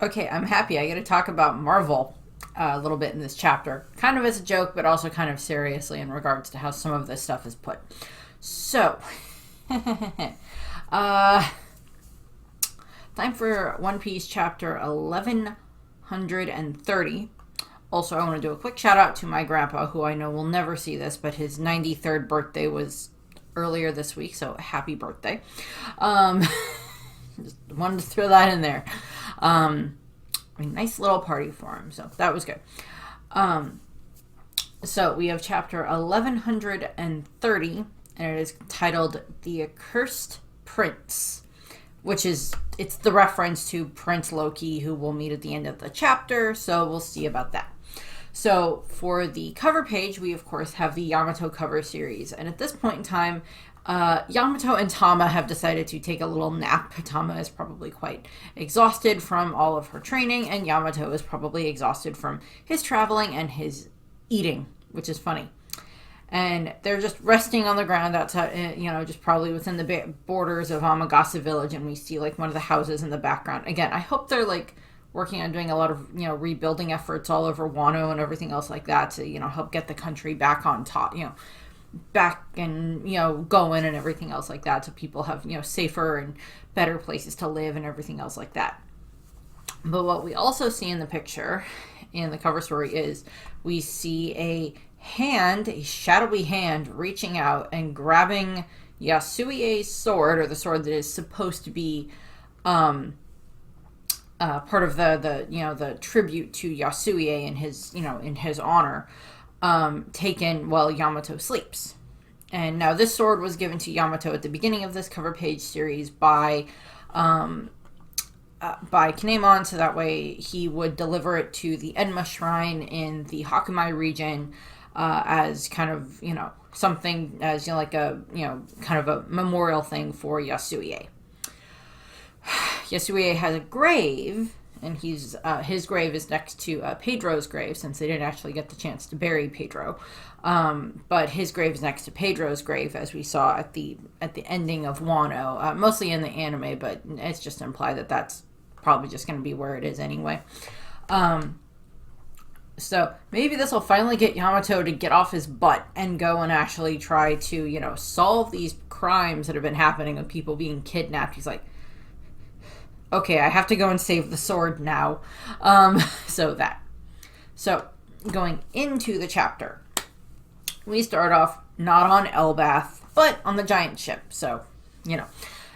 Okay, I'm happy. I get to talk about Marvel a little bit in this chapter, kind of as a joke, but also kind of seriously in regards to how some of this stuff is put. So, uh, time for One Piece chapter 1130. Also, I want to do a quick shout out to my grandpa, who I know will never see this, but his 93rd birthday was earlier this week, so happy birthday. Um, just wanted to throw that in there. A nice little party for him, so that was good. So we have chapter 1130, and it is titled The Accursed Prince, which is, it's the reference to Prince Loki, who we'll meet at the end of the chapter, so we'll see about that. So for the cover page, we of course have the Yamato cover series, and at this point in time, Yamato and Tama have decided to take a little nap. Tama is probably quite exhausted from all of her training, and Yamato is probably exhausted from his traveling and his eating, which is funny. And they're just resting on the ground outside, just probably within the borders of Amagasa village, and we see like one of the houses in the background. Again, I hope they're like working on doing a lot of, rebuilding efforts all over Wano and everything else like that to, help get the country back on top, back and, going and everything else like that, so people have, safer and better places to live and everything else like that. But what we also see in the picture, in the cover story, is we see a shadowy hand reaching out and grabbing Yasuie's sword, or the sword that is supposed to be part of the tribute to Yasue in his honor, taken while Yamato sleeps. And now this sword was given to Yamato at the beginning of this cover page series by Kinemon, so that way he would deliver it to the Enma Shrine in the Hakumai region, as kind of, something as, kind of a memorial thing for Yasue. Yasue has a grave, and his grave is next to Pedro's grave, since they didn't actually get the chance to bury Pedro. But his grave is next to Pedro's grave, as we saw at the ending of Wano, mostly in the anime, but it's just implied that that's probably just going to be where it is anyway. So maybe this will finally get Yamato to get off his butt and go and actually try to, solve these crimes that have been happening with people being kidnapped. He's like, okay, I have to go and save the sword now. So going into the chapter, we start off not on Elbath, but on the giant ship. So,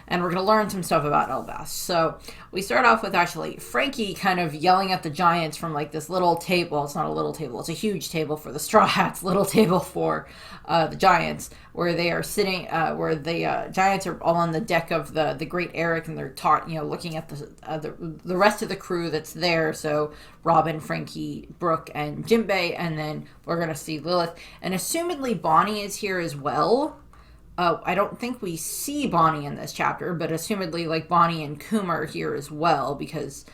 and we're going to learn some stuff about Elbath. So we start off with actually Frankie kind of yelling at the giants from like this little table. Well, it's not a little table, it's a huge table for the Straw Hats, little table for the giants, where they are sitting, where the giants are all on the deck of the Great Eric, and they're looking at the rest of the crew that's there. So Robin, Frankie, Brooke, and Jinbei, and then we're going to see Lilith. And assumedly Bonnie is here as well. I don't think we see Bonnie in this chapter, but assumedly, like, Bonnie and Kuma are here as well, because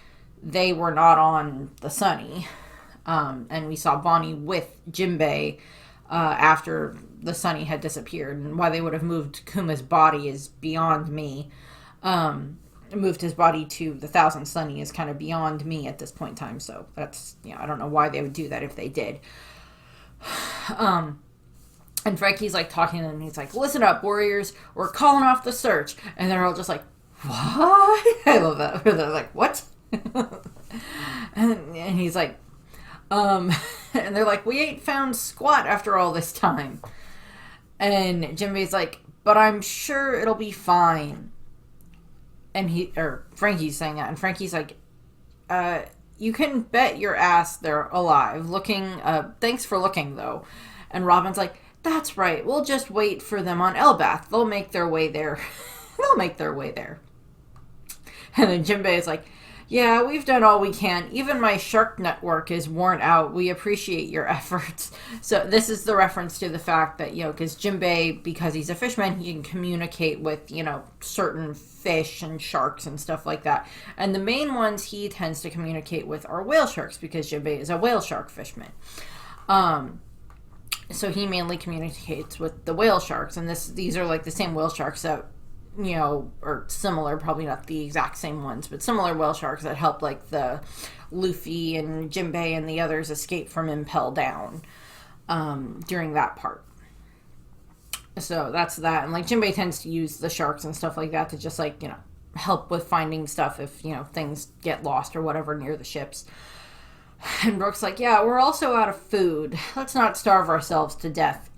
they were not on the Sunny. And we saw Bonnie with Jinbei after the Sunny had disappeared. And why they would have moved Kuma's body is beyond me. Moved his body to the Thousand Sunny is kind of beyond me at this point in time. So that's, I don't know why they would do that if they did. And Frankie's like talking to them, and he's like, listen up, warriors, we're calling off the search. And they're all just like, what? I love that. They're like, what? and he's like, and they're like, we ain't found squat after all this time. And Jinbei's like, but I'm sure it'll be fine. And Frankie's saying that, and Frankie's like, you can bet your ass they're alive. Thanks for looking, though. And Robin's like, that's right, we'll just wait for them on Elbath. They'll make their way there. And then Jinbei is like, yeah, we've done all we can. Even my shark network is worn out. We appreciate your efforts. So this is the reference to the fact that, because Jinbei, because he's a fisherman, he can communicate with, certain fish and sharks and stuff like that. And the main ones he tends to communicate with are whale sharks, because Jinbei is a whale shark fisherman. So he mainly communicates with the whale sharks, and these are like the same whale sharks that or similar, probably not the exact same ones, but similar whale sharks that help like the Luffy and Jinbei and the others escape from Impel Down during that part. So that's that. And like Jinbei tends to use the sharks and stuff like that to just like, help with finding stuff if, things get lost or whatever near the ships. And Brook's like, yeah, we're also out of food. Let's not starve ourselves to death.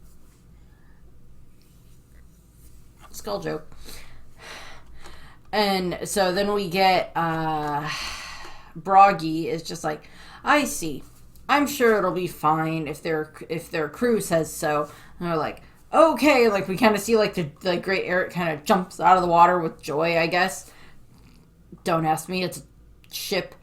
Skull joke. And so then we get Broggy is just like, I see. I'm sure it'll be fine if their crew says so. And they're like, okay. Like we kind of see like the Great Eric kind of jumps out of the water with joy, I guess. Don't ask me. It's a ship.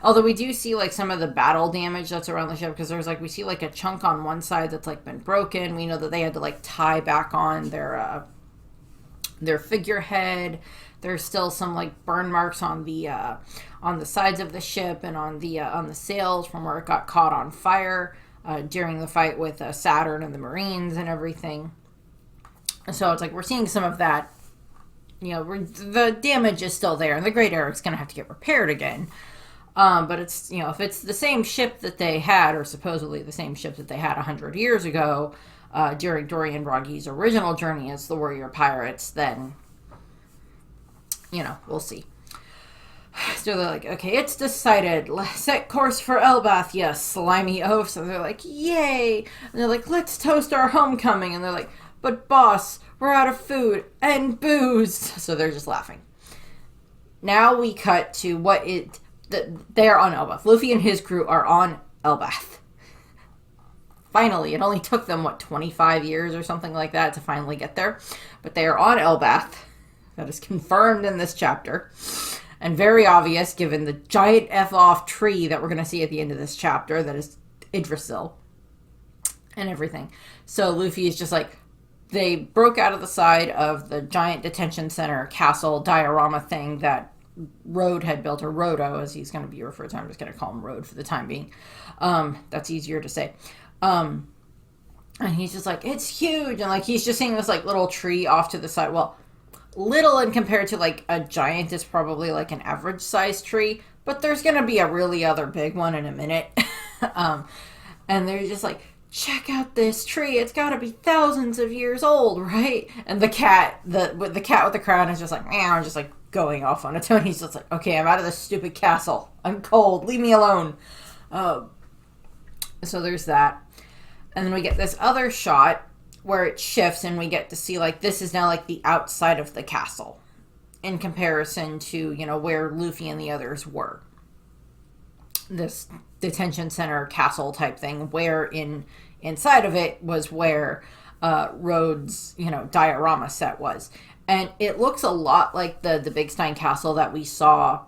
Although we do see like some of the battle damage that's around the ship, because there's like we see like a chunk on one side that's like been broken. We know that they had to like tie back on their figurehead. There's still some like burn marks on the sides of the ship and on the sails from where it got caught on fire during the fight with Saturn and the Marines and everything. So it's like we're seeing some of that. The damage is still there, and the Great Eric's going to have to get repaired again. But it's, if it's the same ship that they had, or supposedly the same ship that they had 100 years ago during Dorian Broggy's original journey as the Warrior Pirates, then, we'll see. So they're like, okay, it's decided. Set course for Elbaf, you slimy oafs. And they're like, yay. And they're like, let's toast our homecoming. And they're like, but boss, we're out of food and booze. So they're just laughing. Now we cut to they are on Elbaf. Luffy and his crew are on Elbaf. Finally, it only took them, 25 years or something like that to finally get there. But they are on Elbaf. That is confirmed in this chapter. And very obvious given the giant F-off tree that we're going to see at the end of this chapter that is Yggdrasil and everything. So Luffy is just like, they broke out of the side of the giant detention center castle diorama thing that Road had built, or Rodo as he's going to be referred to. I'm just going to call him Road for the time being. That's easier to say. And he's just like, it's huge. And like, he's just seeing this like little tree off to the side. Well, little and compared to like a giant is probably like an average sized tree, but there's going to be a really other big one in a minute. And they're just like, check out this tree. It's got to be thousands of years old, right? And the cat with the crown is just like, meow, just like going off on its own. He's just like, okay, I'm out of this stupid castle. I'm cold. Leave me alone. So there's that. And then we get this other shot where it shifts and we get to see like this is now like the outside of the castle in comparison to, where Luffy and the others were. This detention center castle type thing, where inside of it was where Rhodes, diorama set was. And it looks a lot like the Big Stein castle that we saw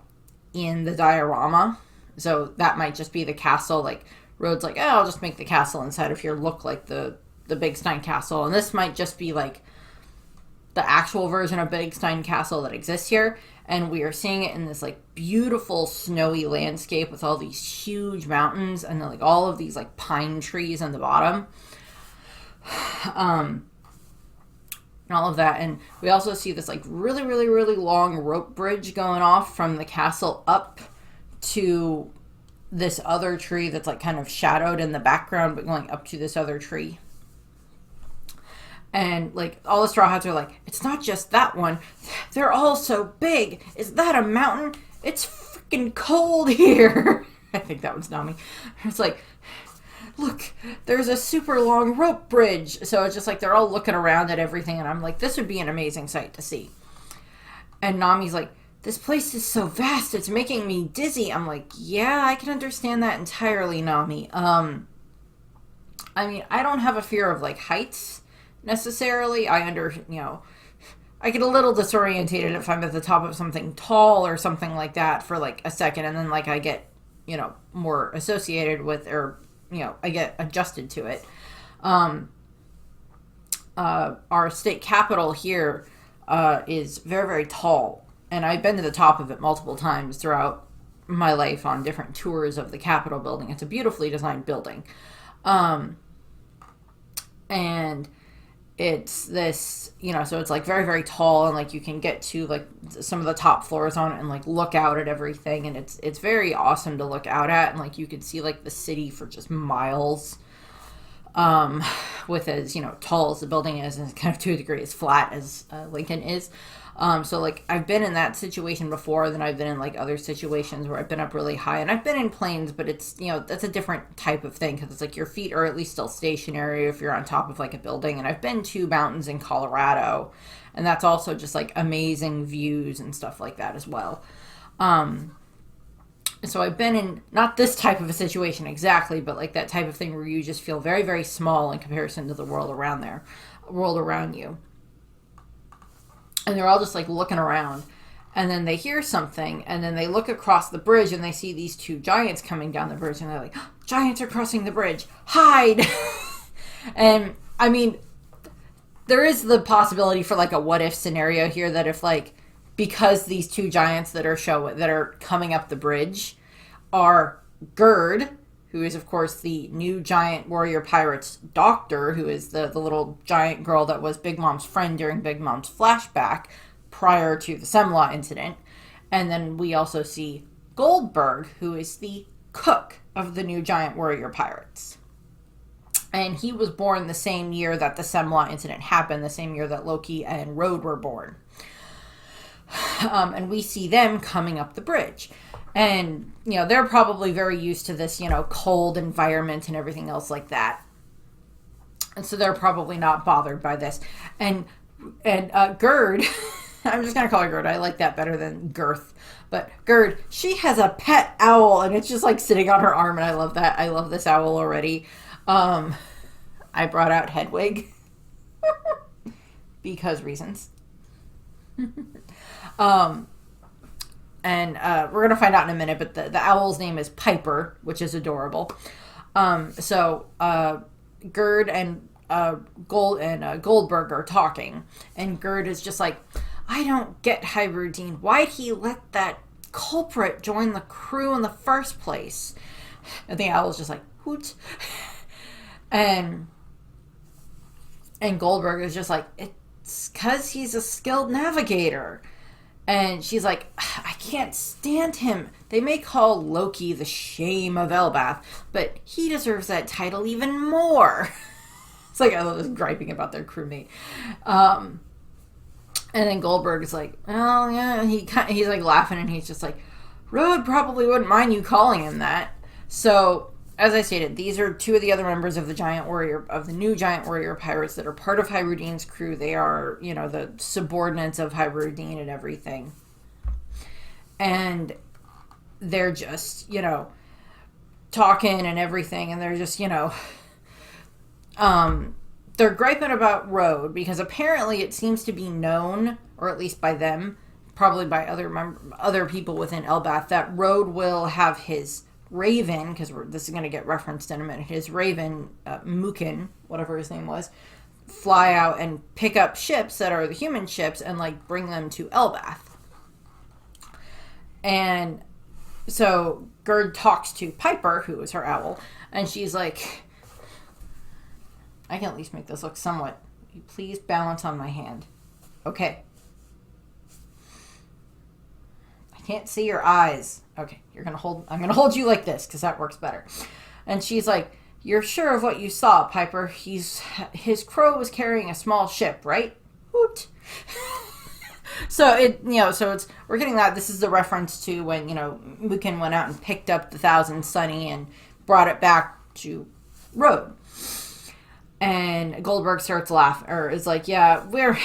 in the diorama. So that might just be the castle. Like Rhodes like, oh, I'll just make the castle inside of here look like the Big Stein castle. And this might just be like the actual version of Big Stein castle that exists here. And we are seeing it in this like beautiful snowy landscape with all these huge mountains and then like all of these like pine trees on the bottom. And all of that. And we also see this like really, really, really long rope bridge going off from the castle up to this other tree that's like kind of shadowed in the background, but going up to this other tree. And like all the Straw Hats are like, it's not just that one. They're all so big. Is that a mountain? It's freaking cold here. I think that was Nami. It's like, look, there's a super long rope bridge. So it's just like they're all looking around at everything. And I'm like, this would be an amazing sight to see. And Nami's like, this place is so vast. It's making me dizzy. I'm like, yeah, I can understand that entirely, Nami. I mean, I don't have a fear of like heights necessarily. I get a little disorientated if I'm at the top of something tall or something like that for like a second, and then like I get, more associated with, or, I get adjusted to it. Our state capitol here is very, very tall, and I've been to the top of it multiple times throughout my life on different tours of the Capitol building. It's a beautifully designed building. And it's this, so it's like very, very tall, and like you can get to like some of the top floors on it and like look out at everything, and it's very awesome to look out at, and like you can see like the city for just miles, with as tall as the building is, and kind of to a degree as flat as Lincoln is. So like I've been in that situation before, then I've been in like other situations where I've been up really high, and I've been in planes, but it's that's a different type of thing, because it's like your feet are at least still stationary if you're on top of like a building. And I've been to mountains in Colorado, and that's also just like amazing views and stuff like that as well. So I've been in not this type of a situation exactly, but like that type of thing where you just feel very, very small in comparison to the world around you. And they're all just like looking around, and then they hear something, and then they look across the bridge, and they see these two giants coming down the bridge, and they're like, oh, giants are crossing the bridge, hide. And I mean, there is the possibility for like a what if scenario here, that if like, because these two giants that are coming up the bridge are Gerd, who is of course the new giant warrior pirate's doctor, who is the little giant girl that was Big Mom's friend during Big Mom's flashback prior to the Semla incident. And then we also see Goldberg, who is the cook of the new giant warrior pirates. And he was born the same year that the Semla incident happened, the same year that Loki and Road were born. And we see them coming up the bridge. And, they're probably very used to this, cold environment and everything else like that. And so they're probably not bothered by this. And Gerd, I'm just going to call her Gerd. I like that better than Girth. But Gerd, she has a pet owl, and it's just like sitting on her arm, and I love that. I love this owl already. I brought out Hedwig because reasons. And we're going to find out in a minute, but the owl's name is Piper, which is adorable. So Gerd and Goldberg are talking, and Gerd is just like, I don't get Hybridine. Why'd he let that culprit join the crew in the first place? And the owl's just like, hoot. And Goldberg is just like, it's because he's a skilled navigator. And she's like, I can't stand him. They may call Loki the shame of Elbath, but he deserves that title even more. It's like, I love this griping about their crewmate. And then Goldberg is like, oh, yeah. He's like laughing, and he's just like, Road probably wouldn't mind you calling him that. So, as I stated, these are two of the other members of the new giant warrior pirates that are part of Hybridine's crew. They are, the subordinates of Hybridine and everything. And they're just, talking and everything, and they're just, they're griping about Road, because apparently it seems to be known, or at least by them, probably by other people within Elbath, that Road will have his Raven, because this is going to get referenced in a minute, his Raven, Mukin, whatever his name was, fly out and pick up ships that are the human ships and like bring them to Elbath. And so Gerd talks to Piper, who is her owl, and she's like, I can at least make this look somewhat. Will you please balance on my hand? Okay. I can't see your eyes. Okay, I'm gonna hold you like this, because that works better. And she's like, you're sure of what you saw, Piper? His crow was carrying a small ship, right? Hoot. So we're getting that. This is the reference to when, Mukin went out and picked up the Thousand Sunny and brought it back to Road. And Goldberg starts laughing, or is like, we're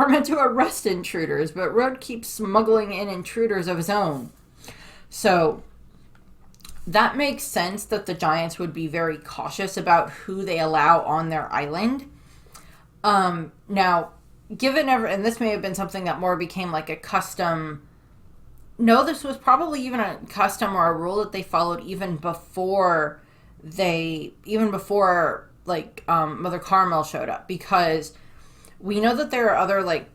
meant to arrest intruders, but Road keeps smuggling in intruders of his own. So that makes sense that the giants would be very cautious about who they allow on their island. Now, and this may have been something that more became like a custom. No, this was probably even a custom or a rule that they followed even before Mother Carmel showed up, because we know that there are other like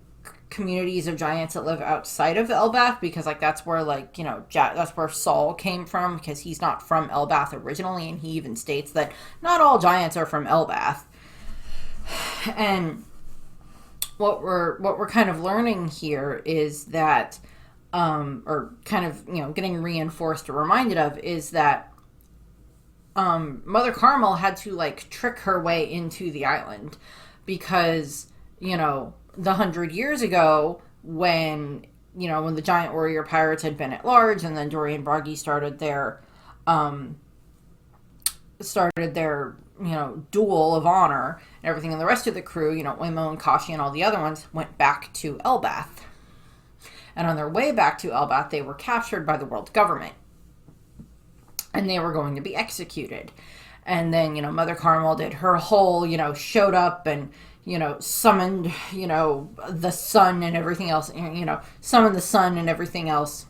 communities of giants that live outside of Elbath, because like that's where that's where Saul came from, because he's not from Elbath originally, and he even states that not all giants are from Elbath. And what we're kind of learning here is that, or kind of, getting reinforced or reminded of, is that Mother Carmel had to like trick her way into the island, because the 100 years ago, when when the giant warrior pirates had been at large, and then Dory and Bragi started their duel of honor and everything, and the rest of the crew, Oimo and Kashi and all the other ones, went back to Elbath. And on their way back to Elbath, they were captured by the world government, and they were going to be executed. And then Mother Carmel did her whole, showed up and summoned the sun and everything else, summoned the sun and everything else,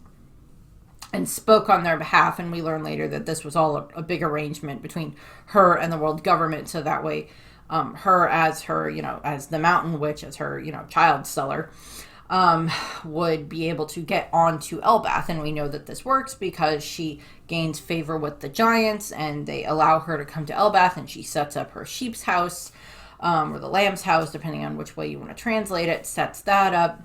and spoke on their behalf. And we learn later that this was all a big arrangement between her and the world government, so that way her, as the mountain witch, as her child seller, would be able to get onto Elbath. And we know that this works because she gains favor with the giants, and they allow her to come to Elbath, and she sets up her sheep's house, or the lamb's house, depending on which way you want to translate it, sets that up.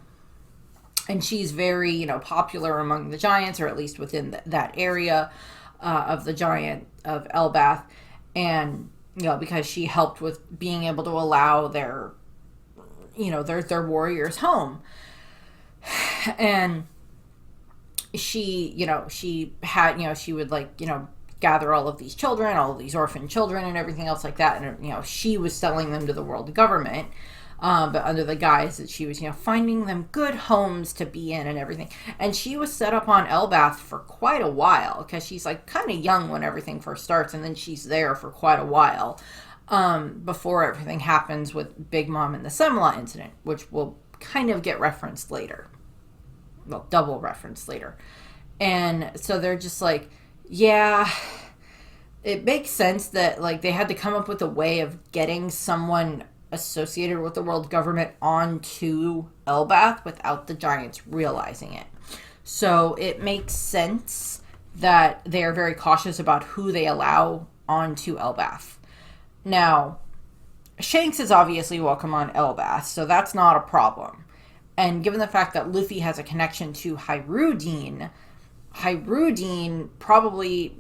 And she's very, popular among the giants, or at least within that area of the giant of Elbath. And, because she helped with being able to allow their warriors home. And she had, she would gather all of these children, all of these orphan children and everything else like that. And, she was selling them to the world government. But under the guise that she was, finding them good homes to be in and everything. And she was set up on Elbath for quite a while, because she's kind of young when everything first starts, and then she's there for quite a while before everything happens with Big Mom and the Semla incident, which will kind of get referenced later. Well, double referenced later. And so they're just yeah, it makes sense that they had to come up with a way of getting someone associated with the world government onto Elbath without the giants realizing it. So it makes sense that they are very cautious about who they allow onto Elbath. Now, Shanks is obviously welcome on Elbath, so that's not a problem. And given the fact that Luffy has a connection to Hyrule Deen probably,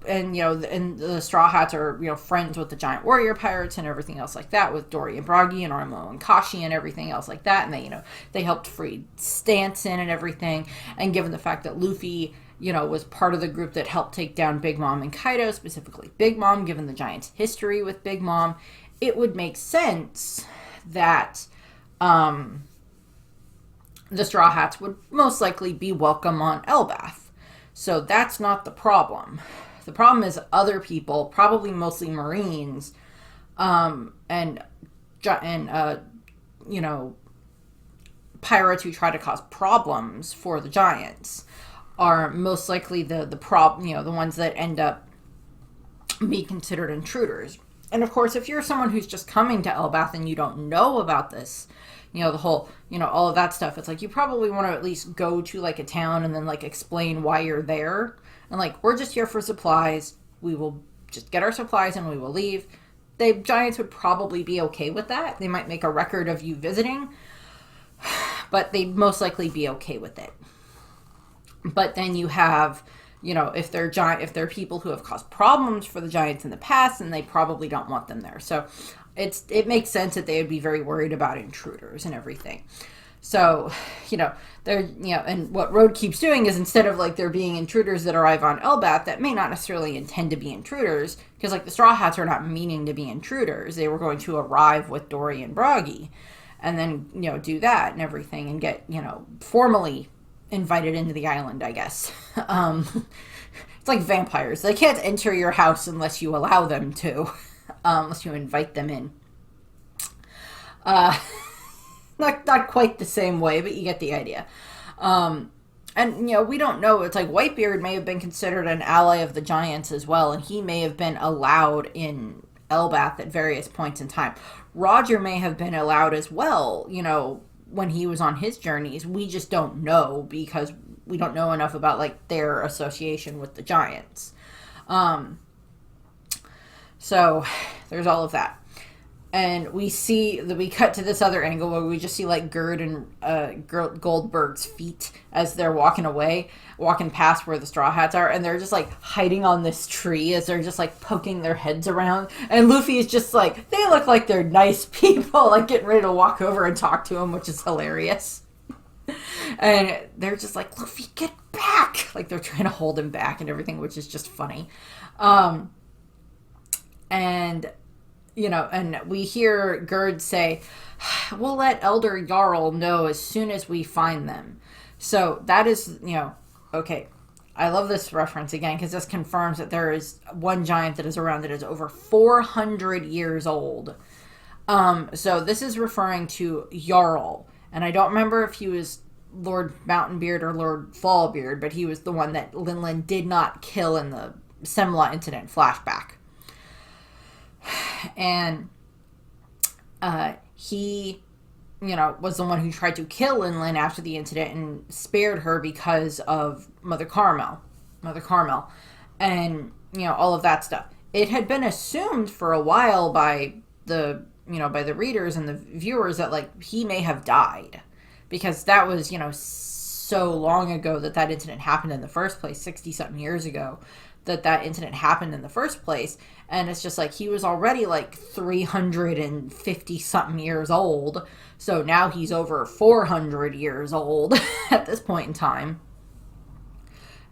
and the Straw Hats are friends with the giant warrior pirates and everything else like that, with Dory and Bragi and Armo and Kashi and everything else like that. And they helped free Stanson and everything. And given the fact that Luffy was part of the group that helped take down Big Mom and Kaido, specifically Big Mom, given the giant's history with Big Mom, it would make sense that the Straw Hats would most likely be welcome on Elbath. So that's not the problem. The problem is other people, probably mostly Marines, and pirates who try to cause problems for the giants, are most likely the ones that end up being considered intruders. And of course, if you're someone who's just coming to Elbath and you don't know about this, the whole, all of that stuff, it's you probably want to at least go to a town and then explain why you're there. And we're just here for supplies. We will just get our supplies and we will leave. The giants would probably be okay with that. They might make a record of you visiting, but they'd most likely be okay with it. But then you have, if they're people who have caused problems for the giants in the past, and they probably don't want them there. So it makes sense that they would be very worried about intruders and everything. So, they're, and what Road keeps doing is, instead of there being intruders that arrive on Elbath that may not necessarily intend to be intruders, because the Straw Hats are not meaning to be intruders. They were going to arrive with Dory and Bragi, and then, do that and everything, and get, formally invited into the island, I guess. It's like vampires. They can't enter your house unless you allow them to, unless you invite them in. Not quite the same way, but you get the idea. And, we don't know. It's Whitebeard may have been considered an ally of the giants as well, and he may have been allowed in Elbath at various points in time. Roger may have been allowed as well, when he was on his journeys. We just don't know, because we don't know enough about, their association with the giants. So, there's all of that. And we cut to this other angle where we just see like Gerd and Goldberg's feet as they're walking past where the Straw Hats are, and they're just like hiding on this tree as they're just like poking their heads around. And Luffy is just like, they look like they're nice people, like getting ready to walk over and talk to him, which is hilarious. And they're just like, Luffy, get back! Like they're trying to hold him back and everything, which is just funny. And and we hear Gerd say, we'll let Elder Jarl know as soon as we find them. So that is, okay. I love this reference again because this confirms that there is one giant that is around that is over 400 years old. So this is referring to Jarl. And I don't remember if he was Lord Mountainbeard or Lord Fallbeard, but he was the one that Linlin did not kill in the Semla incident flashback. And he, was the one who tried to kill Linlin after the incident and spared her because of Mother Carmel, and all of that stuff. It had been assumed for a while by the readers and the viewers that like he may have died, because that was so long ago that incident happened in the first place, 60 something years ago. That incident happened in the first place, and it's just like he was already like 350 something years old, so now he's over 400 years old at this point in time.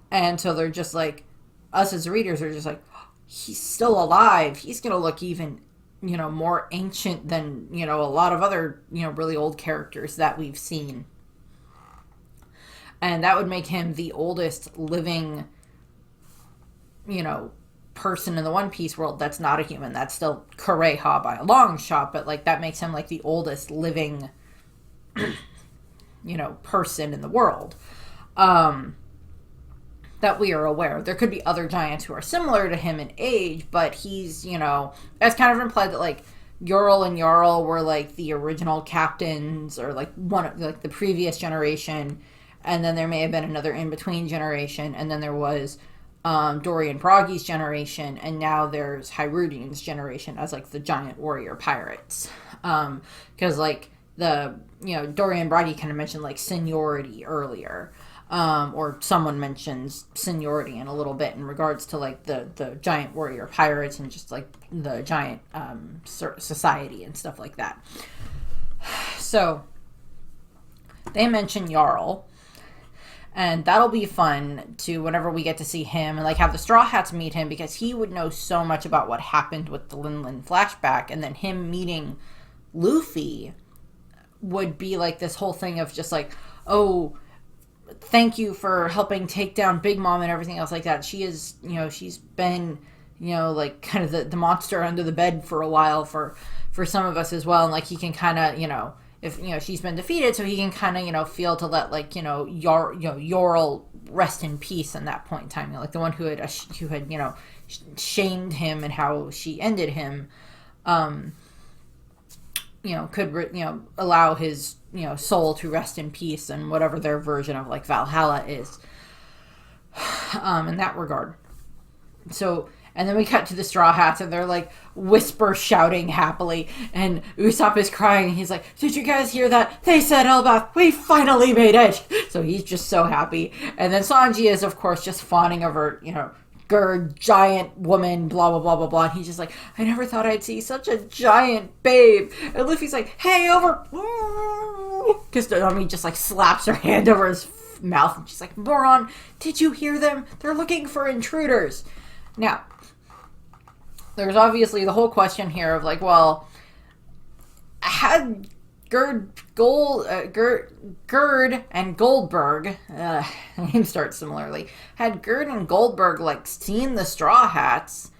And so they're just like, us as readers are just like, he's still alive, he's gonna look even more ancient than a lot of other really old characters that we've seen, and that would make him the oldest living person in the One Piece world that's not a human. That's still Kureha by a long shot, but like that makes him like the oldest living person in the world that we are aware of. There could be other giants who are similar to him in age, but he's it's kind of implied that like Jarl and Jarl were like the original captains, or like one of like the previous generation, and then there may have been another in between generation, and then there was Dorian Broggy's generation, and now there's Hyrudian's generation as like the giant warrior pirates, because like the Dorian Broggy kind of mentioned like seniority earlier, or someone mentions seniority in a little bit in regards to like the giant warrior pirates and just like the giant society and stuff like that. So they mention Jarl. And that'll be fun to whenever we get to see him and like have the Straw Hats meet him, because he would know so much about what happened with the Linlin flashback, and then him meeting Luffy would be like this whole thing of just like, oh, thank you for helping take down Big Mom and everything else like that. She is, she's been, like kind of the monster under the bed for a while for some of us as well, and like he can kind of, if she's been defeated, so he can kind of feel to let like Jarl rest in peace in that point in time, like the one who had shamed him and how she ended him, could allow his soul to rest in peace, and whatever their version of like Valhalla is, in that regard. So. And then we cut to the Straw Hats, and they're like whisper shouting happily, and Usopp is crying. He's like, "Did you guys hear that? They said Elbaf. We finally made it!" So he's just so happy. And then Sanji is, of course, just fawning over, Gerd, giant woman, blah blah blah blah blah. And he's just like, "I never thought I'd see such a giant babe." And Luffy's like, "Hey, over!" Because Nami just like slaps her hand over his mouth, and she's like, "Moron! Did you hear them? They're looking for intruders." Now, there's obviously the whole question here of like, well, had Gerd and Goldberg, names start similarly, had Gerd and Goldberg like seen the Straw Hats,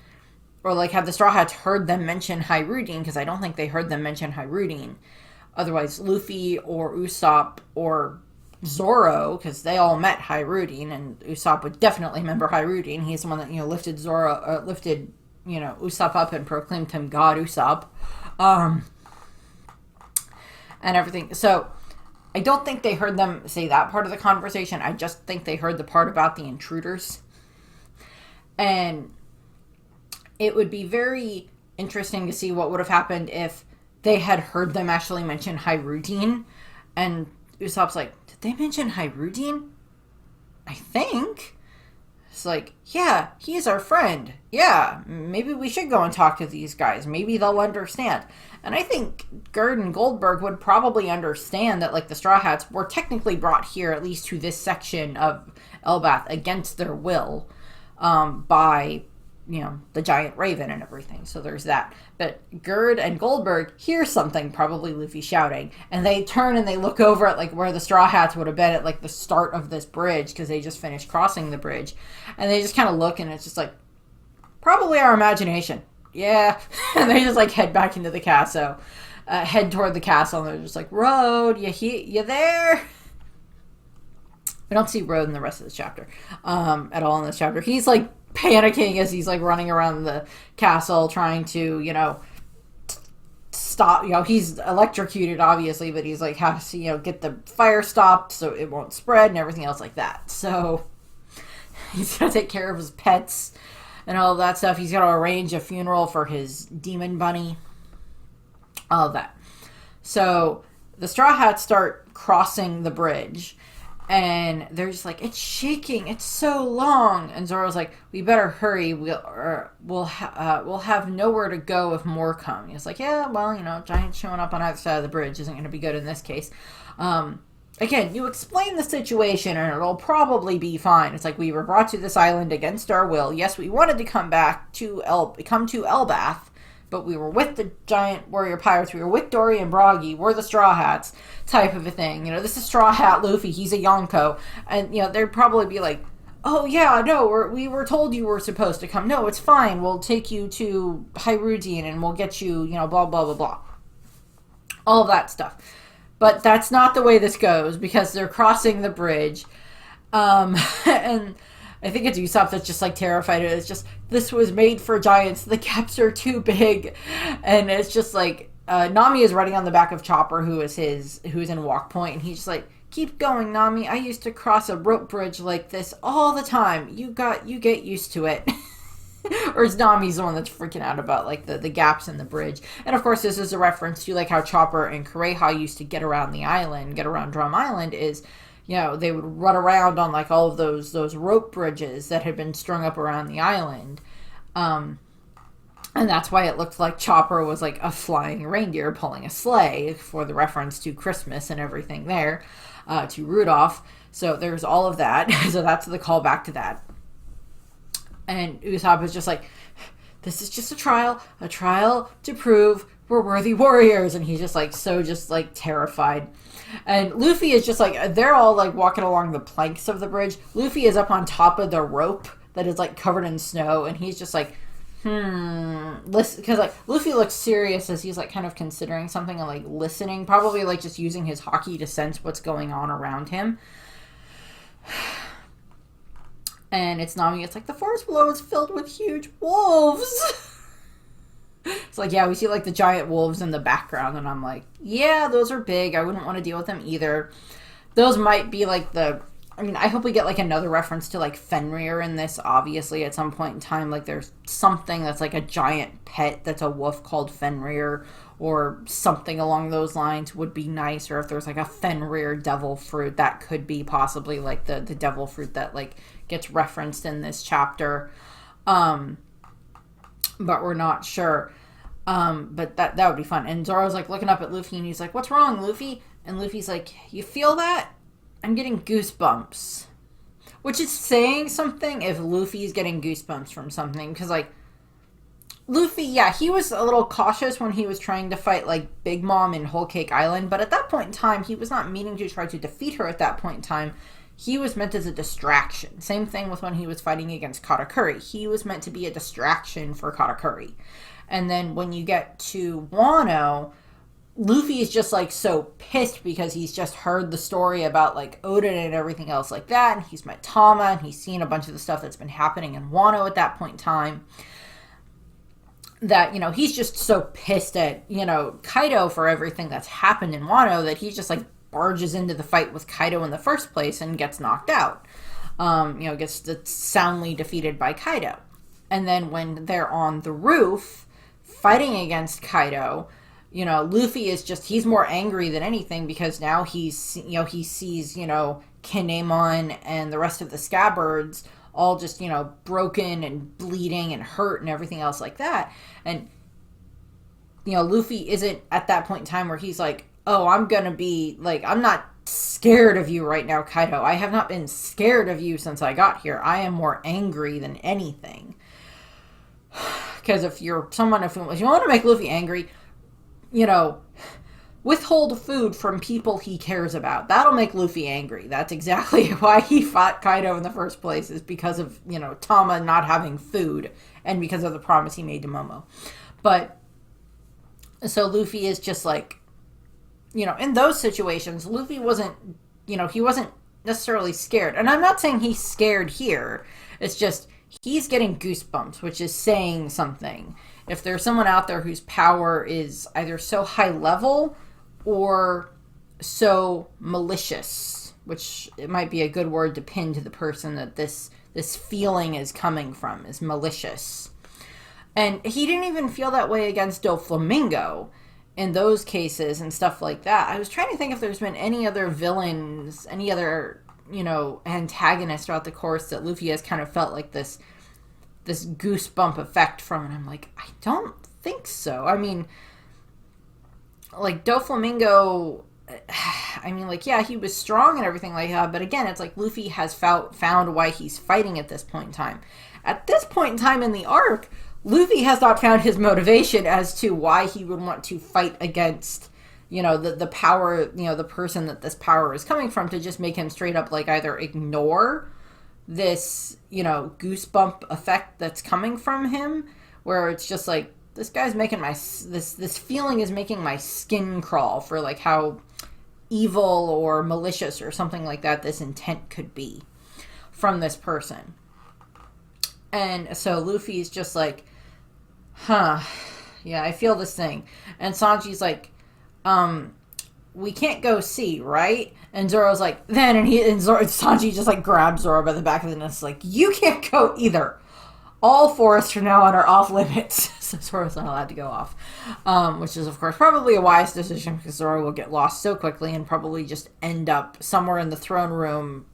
or like have the Straw Hats heard them mention Hyrudian? Because I don't think they heard them mention Hyrudian. Otherwise, Luffy or Usopp or Zoro, because they all met Hyrudian, and Usopp would definitely remember Hyrudian. He's the one that lifted Usopp up and proclaimed him God Usopp, and everything. So I don't think they heard them say that part of the conversation. I just think they heard the part about the intruders. And it would be very interesting to see what would have happened if they had heard them actually mention Hyrudine, and Usopp's like, did they mention Hyrudine? I think. It's like, yeah, he's our friend. Yeah, maybe we should go and talk to these guys. Maybe they'll understand. And I think Gerd and Goldberg would probably understand that, like, the Straw Hats were technically brought here, at least to this section of Elbaf, against their will, by, you know, the giant raven and everything. So there's that. But Gerd and Goldberg hear something, probably Luffy shouting, and they turn and they look over at, like, where the Straw Hats would have been at, like, the start of this bridge, because they just finished crossing the bridge. And they just kind of look, and it's just like, probably our imagination. Yeah. And they just, like, head back into the castle. Head toward the castle, and they're just like, Road, you there? We don't see Road in the rest of this chapter at all in this chapter. He's, like, panicking as he's, like, running around the castle trying to, you know, stop. You know, he's electrocuted, obviously, but he's, like, has to, you know, get the fire stopped so it won't spread and everything else like that. So he's got to take care of his pets and all of that stuff. He's got to arrange a funeral for his demon bunny. All of that. So the Straw Hats start crossing the bridge, and they're just like, it's shaking, it's so long. And Zoro's like, we better hurry. We'll have nowhere to go if more come. He's like, yeah, well, you know, giants showing up on either side of the bridge isn't going to be good in this case. Again, you explain the situation and it'll probably be fine. It's like, we were brought to this island against our will. Yes, we wanted to come to Elbaf, but we were with the giant warrior pirates. We were with Dory and Broggy. We're the Straw Hats type of a thing. You know, this is Straw Hat Luffy. He's a Yonko. And, you know, they'd probably be like, oh, yeah, no, we were told you were supposed to come. No, it's fine. We'll take you to Hyrudine and we'll get you, you know, blah, blah, blah, blah. All that stuff. But that's not the way this goes, because they're crossing the bridge. And I think it's Usopp that's just, like, terrified. It's just, this was made for giants. The gaps are too big. And it's just, like, Nami is riding on the back of Chopper, who's in Walk Point. And he's just like, keep going, Nami. I used to cross a rope bridge like this all the time. You get used to it. Or it's Nami's the one that's freaking out about, like, the gaps in the bridge. And, of course, this is a reference to, like, how Chopper and Kureha used to get around Drum Island is, you know, they would run around on, like, all of those rope bridges that had been strung up around the island. And that's why it looked like Chopper was, like, a flying reindeer pulling a sleigh, for the reference to Christmas and everything there, to Rudolph. So there's all of that. So that's the callback to that. And Usopp is just like, this is just a trial to prove we're worthy warriors. And he's just like, terrified. And Luffy is just like, they're all, like, walking along the planks of the bridge. Luffy is up on top of the rope that is, like, covered in snow. And he's just like, listen, because, like, Luffy looks serious as he's, like, kind of considering something and, like, listening. Probably, like, just using his haki to sense what's going on around him. And it's Nami. It's like, the forest below is filled with huge wolves. It's like, yeah, we see, like, the giant wolves in the background. And I'm like, yeah, those are big. I wouldn't want to deal with them either. Those might be, like, I hope we get, like, another reference to, like, Fenrir in this, obviously, at some point in time. Like, there's something that's, like, a giant pet that's a wolf called Fenrir, or something along those lines would be nice. Or if there's, like, a Fenrir devil fruit, that could be possibly, like, the devil fruit that, like, gets referenced in this chapter. But we're not sure. But that would be fun. And Zoro's, like, looking up at Luffy, and he's like, what's wrong, Luffy? And Luffy's like, you feel that? I'm getting goosebumps. Which is saying something if Luffy's getting goosebumps from something. Because, like, Luffy, yeah, he was a little cautious when he was trying to fight, like, Big Mom in Whole Cake Island. But at that point in time, he was not meaning to try to defeat her at that point in time. He was meant as a distraction. Same thing with when he was fighting against Katakuri. He was meant to be a distraction for Katakuri. And then when you get to Wano, Luffy is just, like, so pissed because he's just heard the story about, like, Oden and everything else like that. And he's met Tama, and he's seen a bunch of the stuff that's been happening in Wano at that point in time. That, you know, he's just so pissed at, you know, Kaido for everything that's happened in Wano that he's just, like, barges into the fight with Kaido in the first place and gets knocked out. Gets soundly defeated by Kaido. And then when they're on the roof fighting against Kaido, Luffy is just, he's more angry than anything because now he sees, Kinemon and the rest of the scabbards all just, broken and bleeding and hurt and everything else like that. And, Luffy isn't at that point in time where he's like, oh, I'm gonna be, like, I'm not scared of you right now, Kaido. I have not been scared of you since I got here. I am more angry than anything. Because if you want to make Luffy angry, withhold food from people he cares about. That'll make Luffy angry. That's exactly why he fought Kaido in the first place, is because of, Tama not having food and because of the promise he made to Momo. But, so Luffy is just like, in those situations, Luffy wasn't, he wasn't necessarily scared. And I'm not saying he's scared here. It's just, he's getting goosebumps, which is saying something. If there's someone out there whose power is either so high level or so malicious, which it might be a good word to pin to the person that this feeling is coming from, is malicious. And he didn't even feel that way against Doflamingo in those cases and stuff like that. I was trying to think if there's been any other villains, any other, antagonists throughout the course that Luffy has kind of felt like this goosebump effect from, and I'm like, I don't think so. I mean, like, Doflamingo, I mean, like, yeah, he was strong and everything like that, but again, it's like Luffy has found why he's fighting at this point in time. At this point in time in the arc, Luffy has not found his motivation as to why he would want to fight against, the power, the person that this power is coming from, to just make him straight up, like, either ignore this, goosebump effect that's coming from him, where it's just like, this guy's making this feeling is making my skin crawl for, like, how evil or malicious or something like that this intent could be from this person. And so Luffy's just like, yeah, I feel this thing. And Sanji's like, we can't go see, right? And Zoro's like, Sanji just, like, grabs Zoro by the back of the neck, like, you can't go either. All forests from now on are off limits. So Zoro's not allowed to go off. Which is, of course, probably a wise decision, because Zoro will get lost so quickly and probably just end up somewhere in the throne room,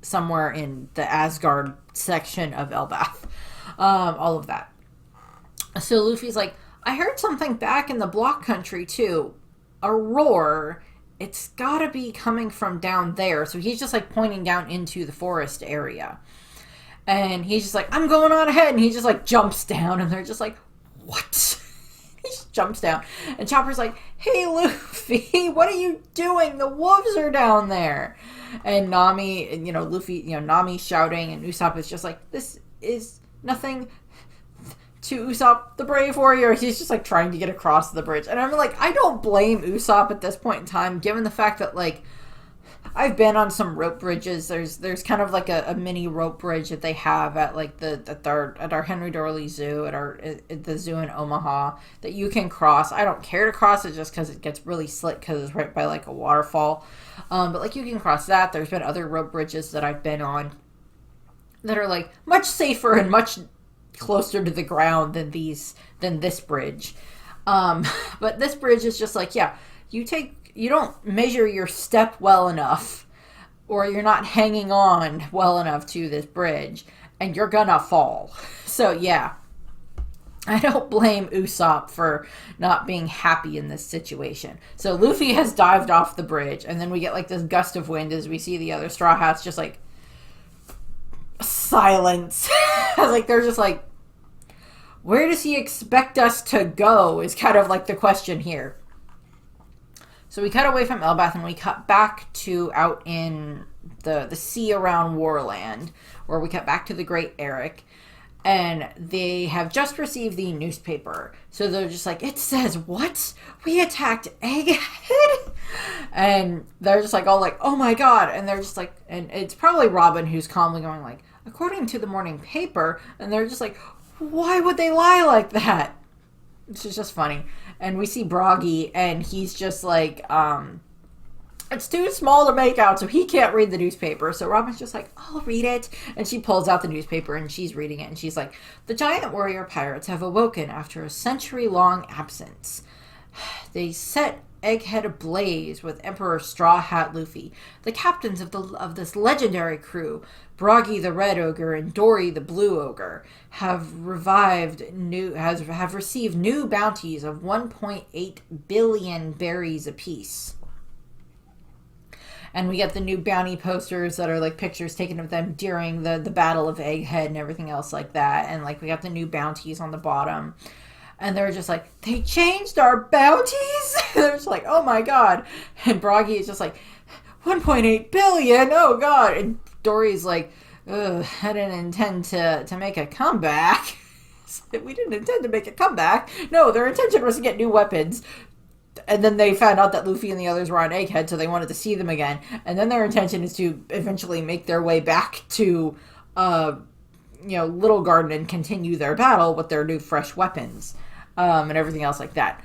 somewhere in the Asgard section of Elbaf. All of that. So Luffy's like, I heard something back in the block country, too. A roar. It's gotta be coming from down there. So he's just, like, pointing down into the forest area. And he's just like, I'm going on ahead. And he just, like, jumps down. And they're just like, what? He just jumps down. And Chopper's like, hey, Luffy, what are you doing? The wolves are down there. And Nami, Luffy, Nami shouting. And Usopp is just like, this is nothing to Usopp, the brave warrior. He's just, like, trying to get across the bridge. And I'm like, I don't blame Usopp at this point in time, given the fact that, like, I've been on some rope bridges. There's kind of like a mini rope bridge that they have at, like, at our Henry Dorley Zoo, at the zoo in Omaha, that you can cross. I don't care to cross it just because it gets really slick because it's right by, like, a waterfall. But, like, you can cross that. There's been other rope bridges that I've been on that are, like, much safer and much closer to the ground than this bridge. But this bridge is just like, yeah, you don't measure your step well enough, or you're not hanging on well enough to this bridge, and you're gonna fall. So yeah, I don't blame Usopp for not being happy in this situation. So Luffy has dived off the bridge, and then we get, like, this gust of wind as we see the other Straw Hats just, like, silence. Like, they're just like, where does he expect us to go is kind of, like, the question here. So we cut away from Elbaf and we cut back to out in the sea around Warland, where we cut back to the Great Eric, and they have just received the newspaper. So they're just like, it says, what? We attacked Egghead? And they're just like, all like, oh my god. And they're just like, and it's probably Robin who's calmly going like, according to the morning paper. And they're just like, why would they lie like that? Which is just funny. And we see Broggy, and he's just like, it's too small to make out, so he can't read the newspaper. So Robin's just like, I'll read it. And she pulls out the newspaper, and she's reading it. And she's like, the giant warrior pirates have awoken after a century-long absence. They set Egghead ablaze with Emperor Straw Hat Luffy. The captains of this legendary crew, Broggy the Red Ogre and Dory the Blue Ogre, have received new bounties of 1.8 billion berries apiece. And we get the new bounty posters that are like pictures taken of them during the Battle of Egghead and everything else like that. And like we got the new bounties on the bottom. And they're just like, they changed our bounties? They're just like, oh my god. And Broggy is just like, 1.8 billion? Oh god. And Dory's like, ugh, I didn't intend to make a comeback. We didn't intend to make a comeback. No, their intention was to get new weapons. And then they found out that Luffy and the others were on Egghead, so they wanted to see them again. And then their intention is to eventually make their way back to, Little Garden and continue their battle with their new fresh weapons. And everything else like that.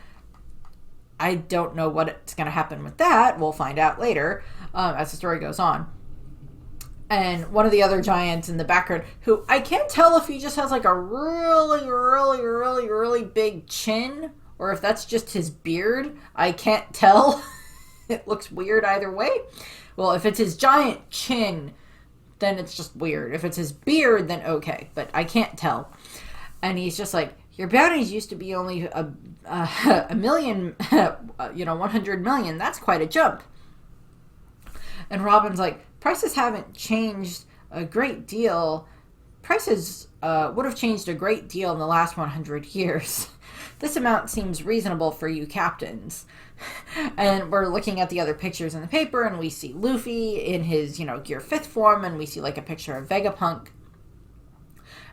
I don't know what's going to happen with that. We'll find out later as the story goes on. And one of the other giants in the background, who I can't tell if he just has like a really, really, really, really big chin, or if that's just his beard. I can't tell. It looks weird either way. Well, if it's his giant chin, then it's just weird. If it's his beard, then okay. But I can't tell. And he's just like, your bounties used to be only a million, 100 million. That's quite a jump. And Robin's like, prices haven't changed a great deal. Prices would have changed a great deal in the last 100 years. This amount seems reasonable for you captains. And we're looking at the other pictures in the paper, and we see Luffy in his, Gear 5th form, and we see like a picture of Vegapunk.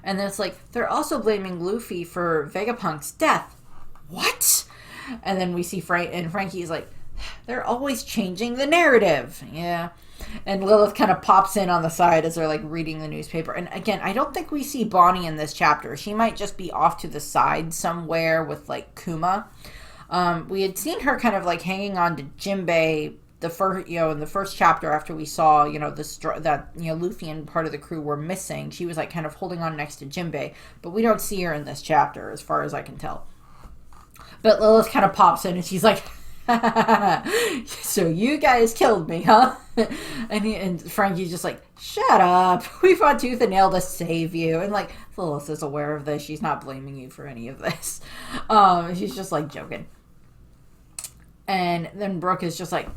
And then it's like, they're also blaming Luffy for Vegapunk's death. What? And then we see Frankie's like, they're always changing the narrative. Yeah. And Lilith kind of pops in on the side as they're like reading the newspaper. And again, I don't think we see Bonnie in this chapter. She might just be off to the side somewhere with like Kuma. We had seen her kind of like hanging on to Jinbei in the first chapter after we saw, Luffy and part of the crew were missing. She was like kind of holding on next to Jinbei, but we don't see her in this chapter as far as I can tell. But Lilith kind of pops in and she's like, so you guys killed me, huh? And Frankie's just like, shut up. We fought tooth and nail to save you. And like, Lilith is aware of this. She's not blaming you for any of this. She's just like joking. And then Brooke is just like,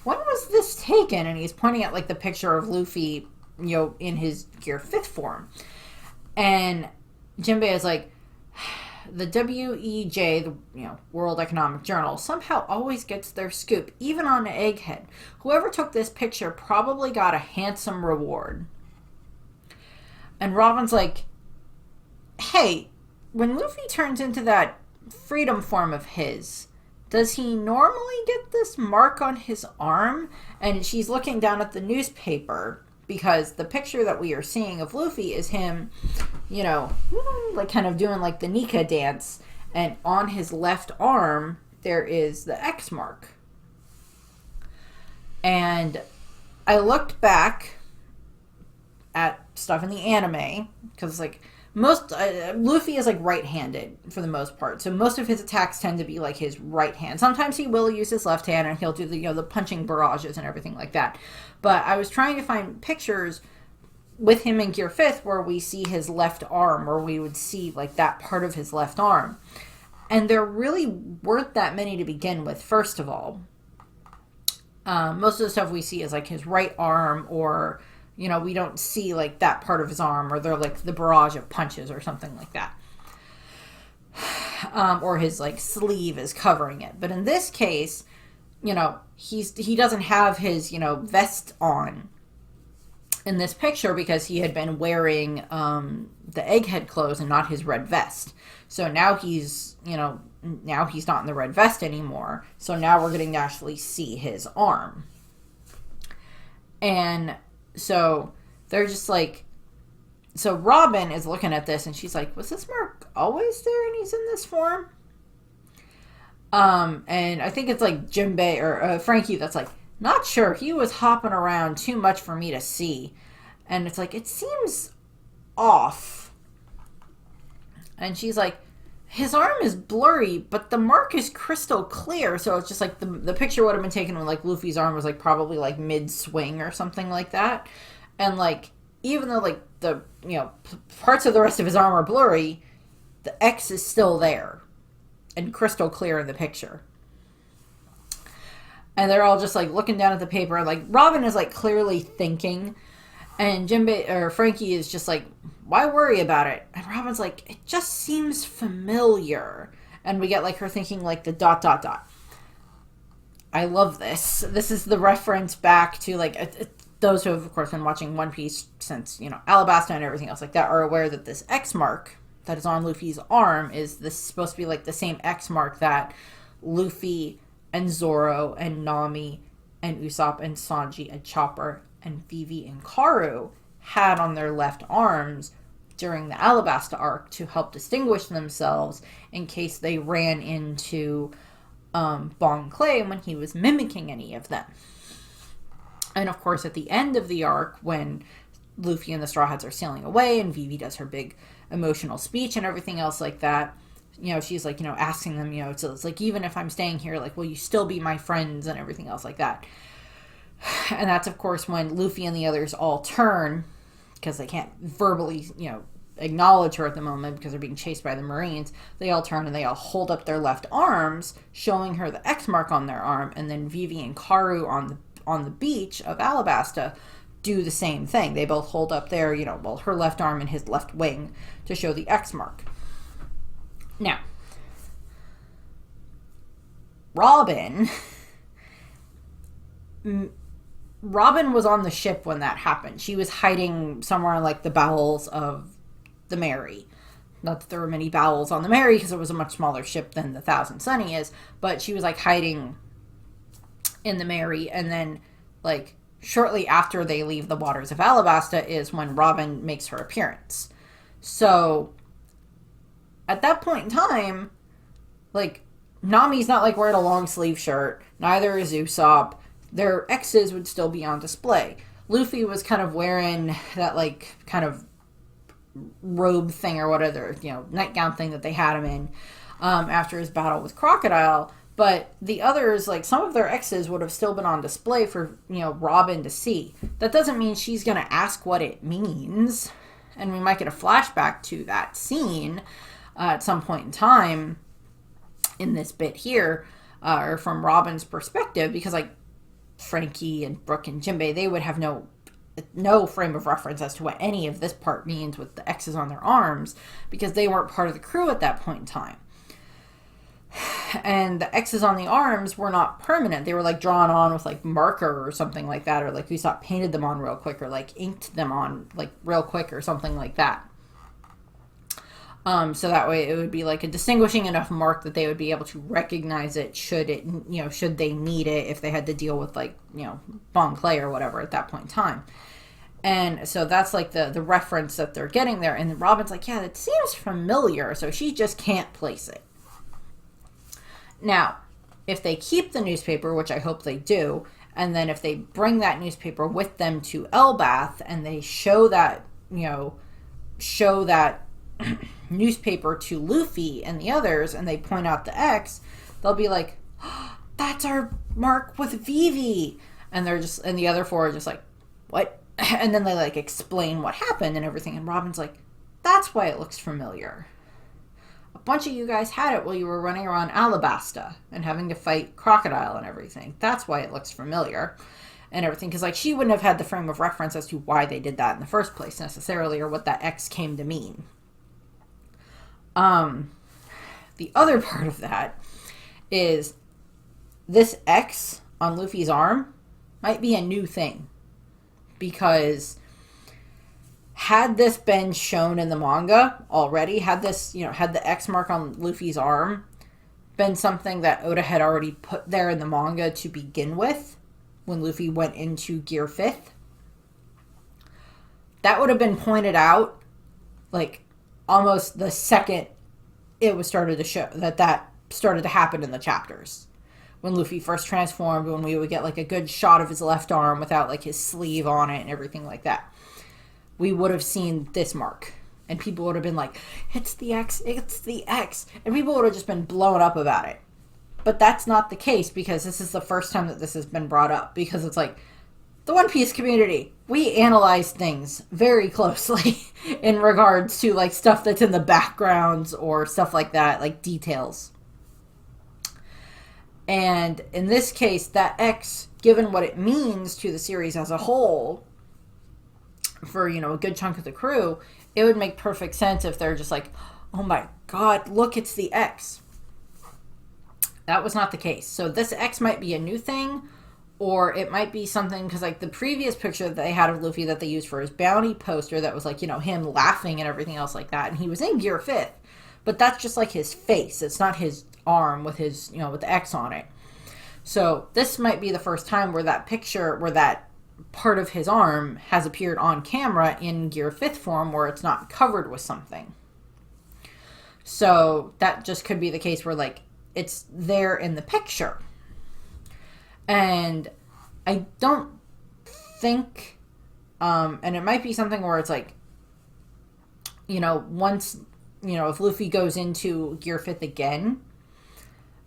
when was this taken? And he's pointing at like the picture of Luffy, in his Gear 5th form. And Jinbei is like, the WEJ, the World Economic Journal, somehow always gets their scoop, even on Egghead. Whoever took this picture probably got a handsome reward. And Robin's like, hey, when Luffy turns into that freedom form of his, does he normally get this mark on his arm? And she's looking down at the newspaper, because the picture that we are seeing of Luffy is him, like kind of doing like the Nika dance. And on his left arm, there is the X mark. And I looked back at stuff in the anime, because like most Luffy is like right-handed for the most part, so most of his attacks tend to be like his right hand. Sometimes he will use his left hand and he'll do the punching barrages and everything like that. But I was trying to find pictures with him in Gear 5th where we see his left arm, or we would see like that part of his left arm, and there really weren't that many to begin with. First of all, most of the stuff we see is like his right arm, or we don't see like that part of his arm, or they're like the barrage of punches or something like that. Or his like sleeve is covering it. But in this case, he doesn't have his, vest on in this picture, because he had been wearing the Egghead clothes and not his red vest. So now he's not in the red vest anymore. So now we're getting to actually see his arm. And so they're just like, so Robin is looking at this and she's like, was this mark always there and he's in this form? And I think it's like Jinbei or Frankie that's like, not sure. He was hopping around too much for me to see. And it's like, it seems off. And she's like, his arm is blurry, but the mark is crystal clear. So it's just like the picture would have been taken when like Luffy's arm was like probably like mid swing or something like that. And like even though like the parts of the rest of his arm are blurry, the X is still there and crystal clear in the picture. And they're all just like looking down at the paper, and like Robin is like clearly thinking, and Frankie is just like, why worry about it? And Robin's like, it just seems familiar. And we get like her thinking like the ... I love this. This is the reference back to like those who have of course been watching One Piece since Alabasta and everything else like that are aware that this X mark that is on Luffy's arm is this supposed to be like the same X mark that Luffy and Zoro and Nami and Usopp and Sanji and Chopper and Vivi and Karu had on their left arms during the Alabasta arc to help distinguish themselves in case they ran into Bon Clay when he was mimicking any of them. And of course at the end of the arc, when Luffy and the Straw Hats are sailing away and Vivi does her big emotional speech and everything else like that, she's like, asking them, so it's like, even if I'm staying here, like, will you still be my friends and everything else like that. And that's, of course, when Luffy and the others all turn, because they can't verbally, acknowledge her at the moment because they're being chased by the Marines. They all turn and they all hold up their left arms, showing her the X mark on their arm, and then Vivi and Karu on the beach of Alabasta do the same thing. They both hold up their, her left arm and his left wing to show the X mark. Now, Robin was on the ship when that happened. She was hiding somewhere in like the bowels of the Mary. Not that there were many bowels on the Mary because it was a much smaller ship than the Thousand Sunny is, but she was like hiding in the Mary, and then like shortly after they leave the waters of Alabasta is when Robin makes her appearance. So at that point in time, like, Nami's not like wearing a long sleeve shirt, neither is Usopp. Their X's would still be on display. Luffy was kind of wearing that like kind of robe thing or whatever, nightgown thing that they had him in after his battle with Crocodile. But the others, like, some of their X's would have still been on display for, Robin to see. That doesn't mean she's going to ask what it means. And we might get a flashback to that scene at some point in time in this bit here, or from Robin's perspective, because, like, Frankie and Brook and Jinbei, they would have no frame of reference as to what any of this part means with the X's on their arms, because they weren't part of the crew at that point in time. And the X's on the arms were not permanent. They were like drawn on with like marker or something like that, or like Usopp painted them on real quick, or like inked them on like real quick or something like that. So that way it would be like a distinguishing enough mark that they would be able to recognize it should they need it, if they had to deal with like, Bon Clay or whatever at that point in time. And so that's like the reference that they're getting there. And Robin's like, yeah, that seems familiar. So she just can't place it. Now, if they keep the newspaper, which I hope they do, and then if they bring that newspaper with them to Elbath and they show that newspaper to Luffy and the others, and they point out the X, they'll be like, oh, that's our mark with Vivi. And the other four are just like, what? And then they like explain what happened and everything. And Robin's like, that's why it looks familiar. A bunch of you guys had it while you were running around Alabasta and having to fight Crocodile and everything. That's why it looks familiar and everything. Because like she wouldn't have had the frame of reference as to why they did that in the first place necessarily, or what that X came to mean. The other part of that is this X on Luffy's arm might be a new thing, because had this been shown in the manga already, had this, had the X mark on Luffy's arm been something that Oda had already put there in the manga to begin with, when Luffy went into Gear 5th, that would have been pointed out, like, almost the second it was started to show, that started to happen in the chapters. When Luffy first transformed, when we would get, like, a good shot of his left arm without, like, his sleeve on it and everything like that, we would have seen this mark and people would have been like, it's the X, it's the X, and people would have just been blown up about it. But that's not the case, because this is the first time that this has been brought up, because it's like, the One Piece community, we analyze things very closely in regards to like stuff that's in the backgrounds or stuff like that, like details. And in this case, that X, given what it means to the series as a whole, for, you know, a good chunk of the crew, it would make perfect sense if they're just like, oh my god, look, it's the X. That was not the case. So this X might be a new thing, or it might be something, because like the previous picture that they had of Luffy that they used for his bounty poster, that was like, you know, him laughing and everything else like that, and he was in Gear 5th, but that's just like his face. It's not his arm with his, you know, with the X on it. So this might be the first time where that picture, where that part of his arm has appeared on camera in Gear 5th form, where it's not covered with something. So that just could be the case where like it's there in the picture. And I don't think, and it might be something where it's like, you know, once, you know, if Luffy goes into Gear 5th again,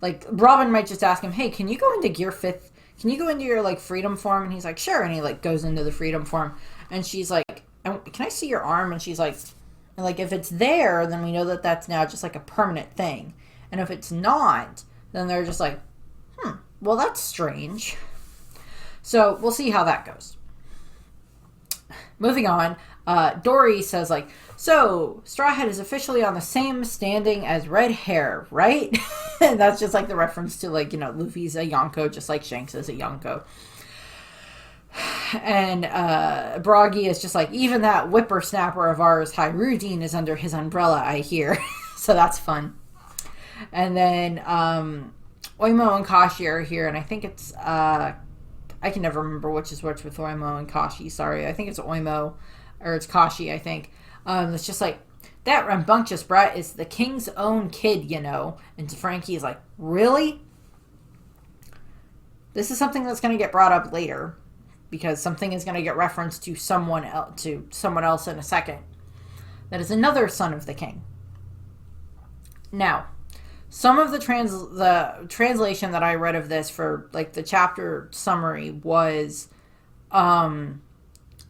like Robin might just ask him, hey, can you go into Gear 5th? Can you go into your like freedom form? And he's like, sure. And he like goes into the freedom form, and she's like, can I see your arm? And she's like, if it's there, then we know that that's now just like a permanent thing. And if it's not, then they're just like, well, that's strange. So we'll see how that goes. Moving on, Dory says like, so Straw Hat is officially on the same standing as Red Hair, right? And that's just like the reference to like, you know, Luffy's a Yonko, just like Shanks is a Yonko. And Broggy is just like, even that whippersnapper of ours, Hyrudine, is under his umbrella, I hear. So that's fun. And then Oimo and Kashi are here, and I think it's I can never remember which is which with Oimo and Kashi. Sorry, I think it's Oimo, or it's Kashi, I think. It's just like, that rambunctious brat is the king's own kid, you know. And Frankie is like, really? This is something that's going to get brought up later, because something is going to get referenced to someone else in a second. That is another son of the king. Now, some of the translation that I read of this for like the chapter summary was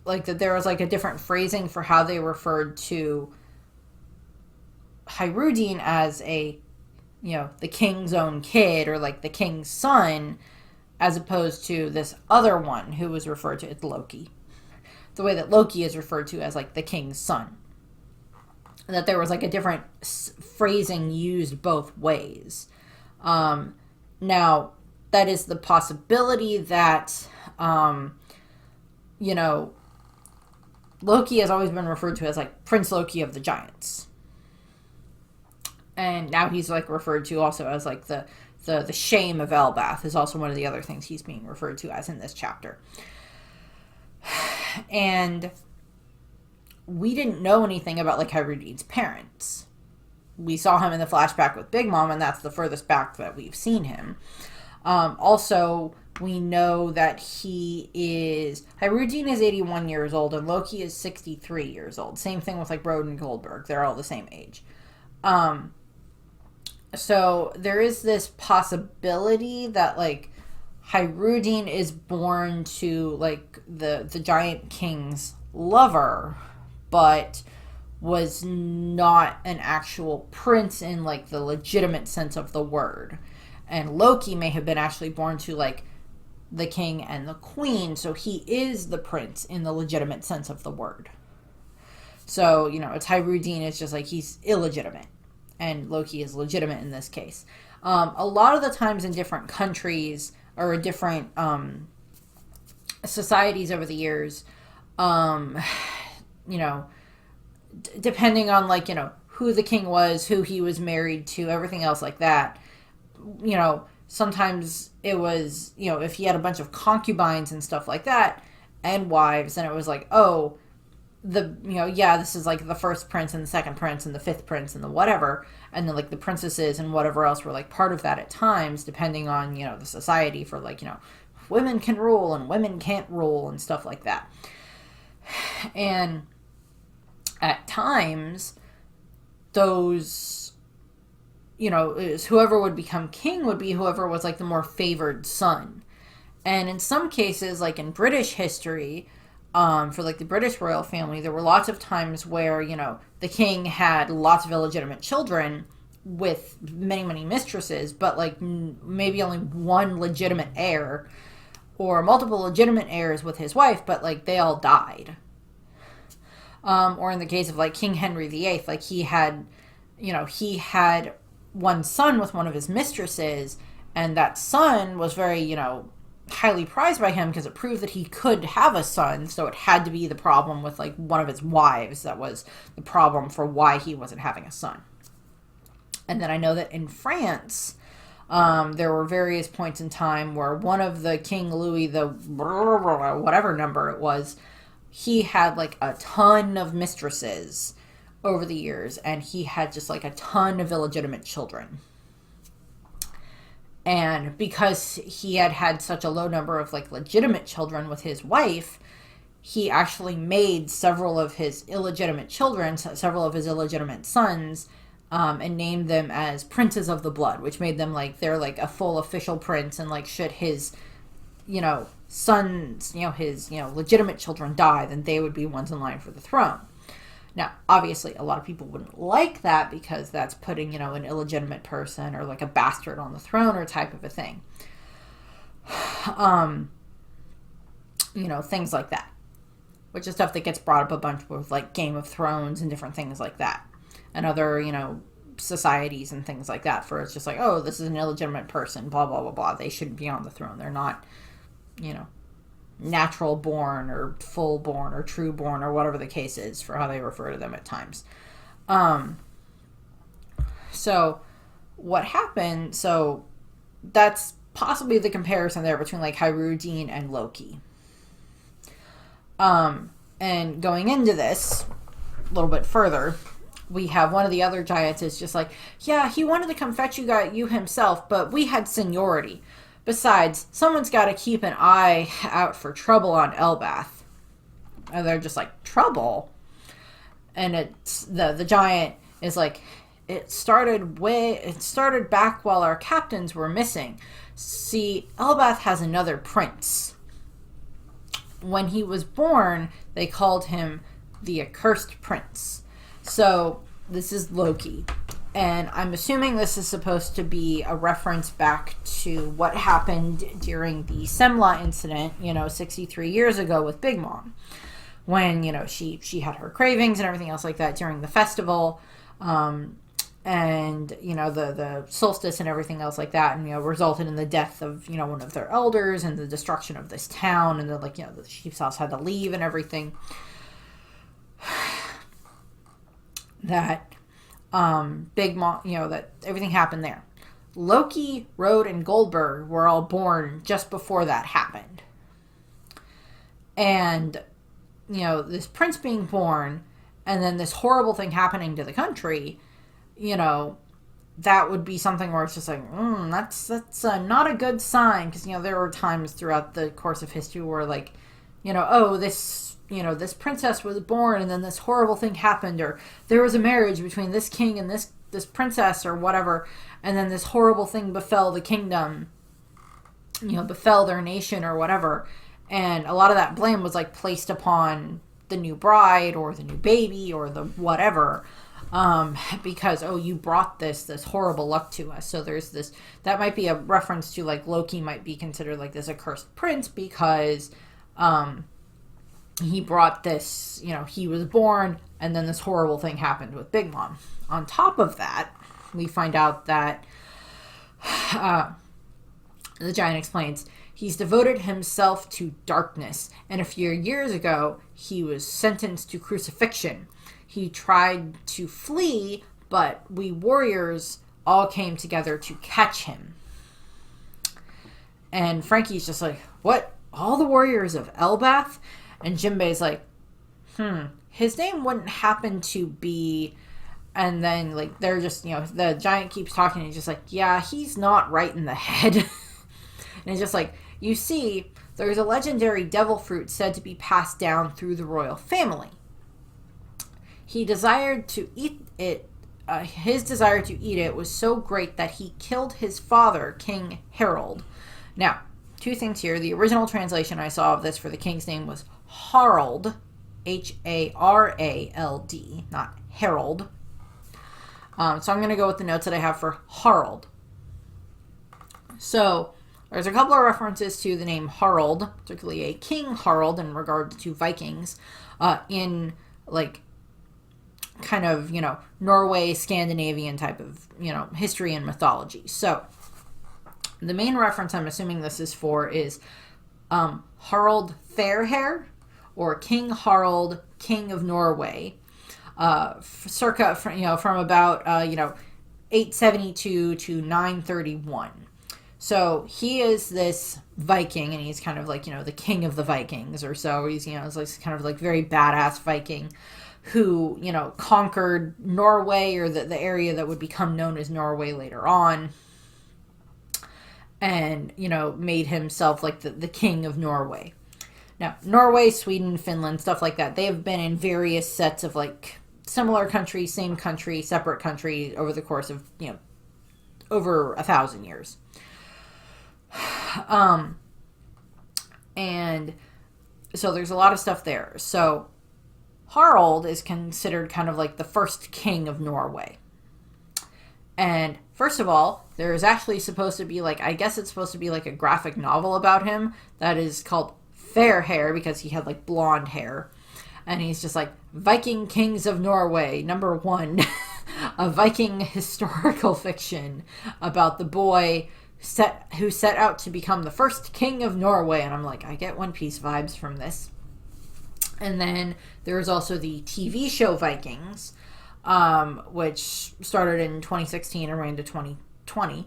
like that there was like a different phrasing for how they referred to Hyrudine as a, you know, the king's own kid, or like the king's son, as opposed to this other one who was referred to as Loki. The way that Loki is referred to as like the king's son. That there was like a different phrasing used both ways. Now, that is the possibility that, you know, Loki has always been referred to as like Prince Loki of the Giants. And now he's like referred to also as like the shame of Elbath is also one of the other things he's being referred to as in this chapter. And we didn't know anything about like Hyrudine's parents. We saw him in the flashback with Big Mom, and that's the furthest back that we've seen him. Also, we know that Hyrudine is 81 years old, and Loki is 63 years old. Same thing with like Roden and Goldberg. They're all the same age. So there is this possibility that like Hyrudine is born to like the Giant King's lover, but was not an actual prince in like the legitimate sense of the word. And Loki may have been actually born to like the king and the queen, so he is the prince in the legitimate sense of the word. So, you know, it's Hyrudine, it's just like he's illegitimate, and Loki is legitimate in this case. A lot of the times in different countries or different societies over the years, you know, depending on like, you know, who the king was, who he was married to, everything else like that, you know, sometimes it was, you know, if he had a bunch of concubines and stuff like that and wives, and it was like, oh, the, you know, yeah, this is like the first prince and the second prince and the fifth prince and the whatever, and then like the princesses and whatever else were like part of that at times, depending on, you know, the society, for like, you know, women can rule and women can't rule and stuff like that. And at times, those, whoever would become king would be whoever was like the more favored son. And in some cases, like in British history, for like the British royal family, there were lots of times where, the king had lots of illegitimate children with many, many mistresses, but like maybe only one legitimate heir, or multiple legitimate heirs with his wife, but like they all died. Or in the case of like King Henry VIII, like he had one son with one of his mistresses, and that son was very, highly prized by him because it proved that he could have a son, so it had to be the problem with like one of his wives that was the problem for why he wasn't having a son. And then I know that in France, there were various points in time where one of the King Louis, the whatever number it was, he had like a ton of mistresses over the years, and he had just like a ton of illegitimate children. And because he had had such a low number of like legitimate children with his wife, he actually made several of his illegitimate children, several of his illegitimate sons, and named them as princes of the blood, which made them like they're like a full official prince, and like should his sons, his legitimate children die, then they would be ones in line for the throne. Now, obviously, a lot of people wouldn't like that because that's putting, an illegitimate person or like a bastard on the throne or type of a thing. Things like that. Which is stuff that gets brought up a bunch with like Game of Thrones and different things like that. And other, societies and things like that, for it's just like, oh, this is an illegitimate person, blah, blah, blah, blah. They shouldn't be on the throne. They're not, natural born or full born or true born or whatever the case is for how they refer to them at times. So what happened, so that's possibly the comparison there between like Hyrule and Loki. And going into this a little bit further, we have one of the other giants is just like, yeah, he wanted to come fetch you himself, but we had seniority. Besides, someone's got to keep an eye out for trouble on Elbath. And they're just like, trouble? And it's the giant is like, it started back while our captains were missing. See, Elbath has another prince. When he was born, they called him the Accursed Prince. So, this is Loki. And I'm assuming this is supposed to be a reference back to what happened during the Semla incident, 63 years ago with Big Mom. When, she had her cravings and everything else like that during the festival. And, the solstice and everything else like that. And, resulted in the death of, one of their elders and the destruction of this town. And, the chief's house had to leave and everything. That... Big Mom, that everything happened there. Loki, Rode, and Goldberg were all born just before that happened. And, this prince being born, and then this horrible thing happening to the country, that would be something where it's just like, that's not a good sign. Because, there were times throughout the course of history where, like, this princess was born and then this horrible thing happened, or there was a marriage between this king and this princess or whatever, and then this horrible thing befell the kingdom, befell their nation or whatever. And a lot of that blame was like placed upon the new bride or the new baby or the whatever, because, you brought this horrible luck to us. So there's this, that might be a reference to like Loki might be considered like this accursed prince because, he brought this, he was born, and then this horrible thing happened with Big Mom. On top of that, we find out that the giant explains, he's devoted himself to darkness, and a few years ago, he was sentenced to crucifixion. He tried to flee, but we warriors all came together to catch him. And Frankie's just like, what? All the warriors of Elbath? And Jinbei's like, his name wouldn't happen to be... And then, like, they're just, the giant keeps talking, and he's just like, yeah, he's not right in the head. And it's just like, you see, there's a legendary devil fruit said to be passed down through the royal family. He desired to eat it. His desire to eat it was so great that he killed his father, King Harold. Now, two things here. The original translation I saw of this for the king's name was Harald, Harald, not Harold. So I'm going to go with the notes that I have for Harald. So there's a couple of references to the name Harald, particularly a King Harald in regards to Vikings, in like kind of, Norway, Scandinavian type of, history and mythology. So the main reference I'm assuming this is for is Harald Fairhair, or King Harald, King of Norway, circa, from about, 872 to 931. So he is this Viking, and he's kind of like, the king of the Vikings or so. He's, he's like kind of like very badass Viking who, conquered Norway, or the area that would become known as Norway later on, and, made himself like the king of Norway. Now, Norway, Sweden, Finland, stuff like that, they have been in various sets of like similar country, same country, separate country over the course of, over 1,000 years. And so there's a lot of stuff there. So Harald is considered kind of like the first king of Norway. And first of all, there is actually supposed to be like, I guess it's supposed to be like a graphic novel about him that is called Fair Hair, because he had like blonde hair. And he's just like, Viking Kings of Norway, #1, a Viking historical fiction about the boy who set out to become the first king of Norway. And I'm like, I get One Piece vibes from this. And then there's also the TV show Vikings, which started in 2016 and ran to 2020.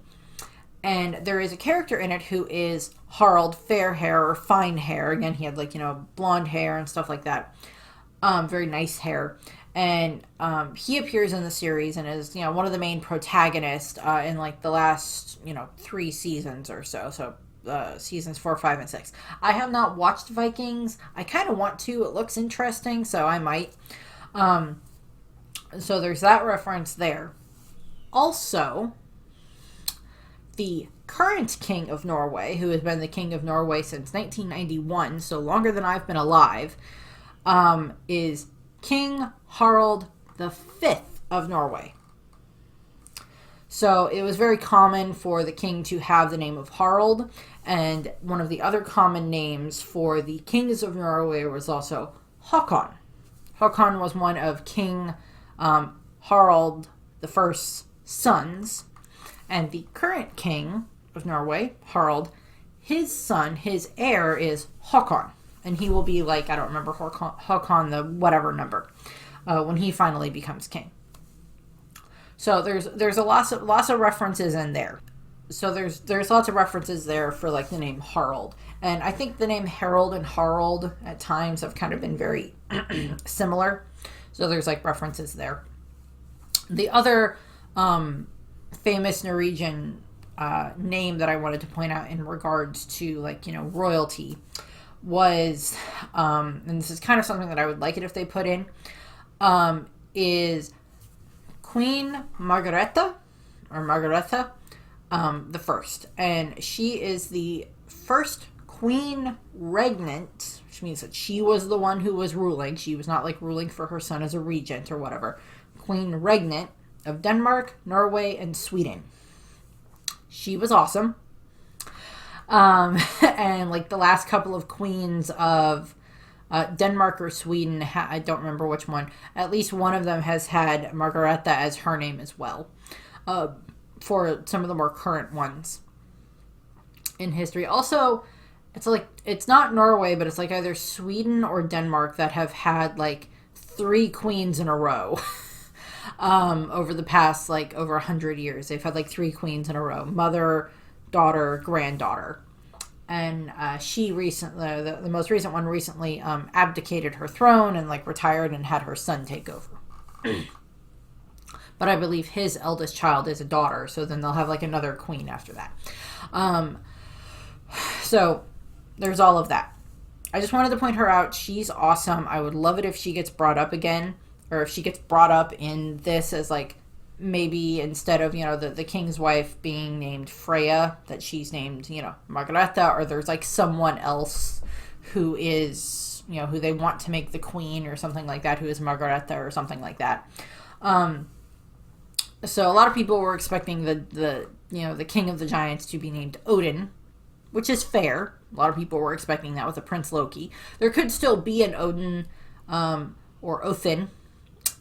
And there is a character in it who is Harald Fairhair, or Fine Hair. Again, he had like, blonde hair and stuff like that. Very nice hair. And he appears in the series and is, one of the main protagonists in like the last, 3 seasons or so. So seasons 4, 5, and 6. I have not watched Vikings. I kind of want to. It looks interesting, so I might. So there's that reference there. Also, the current king of Norway, who has been the king of Norway since 1991, so longer than I've been alive, is King Harald V of Norway. So it was very common for the king to have the name of Harald, and one of the other common names for the kings of Norway was also Håkon. Håkon was one of King Harald I's sons, and the current king of Norway, Harald, his son, his heir is Håkon, and he will be like, I don't remember Håkon the whatever number, when he finally becomes king. So there's a lots of references in there. So there's lots of references there for like the name Harald. And I think the name Harold and Harald at times have kind of been very similar. So there's like references there. The other famous Norwegian name that I wanted to point out in regards to like, royalty was, and this is kind of something that I would like it if they put in, is Queen Margareta, or Margaretha, the first. And she is the first queen regnant, which means that she was the one who was ruling. She was not like ruling for her son as a regent or whatever. Queen regnant of Denmark, Norway, and Sweden. She was awesome. And like the last couple of queens of Denmark or Sweden, I don't remember which one. At least one of them has had Margareta as her name as well. For some of the more current ones in history. Also, it's not Norway, but it's like either Sweden or Denmark that have had like 3 queens in a row. Over the past like over 100 years. They've had like 3 queens in a row. Mother, daughter, granddaughter. And she recently, the most recent one recently, abdicated her throne and like retired and had her son take over. But I believe his eldest child is a daughter, so then they'll have like another queen after that. So there's all of that. I just wanted to point her out. She's awesome. I would love it if she gets brought up again or if she gets brought up in this as like maybe instead of, the king's wife being named Freya, that she's named, Margareta, or there's like someone else who is, who they want to make the queen or something like that, who is Margareta or something like that. So a lot of people were expecting the king of the giants to be named Odin, which is fair. A lot of people were expecting that with a Prince Loki. There could still be an Odin, or Othin,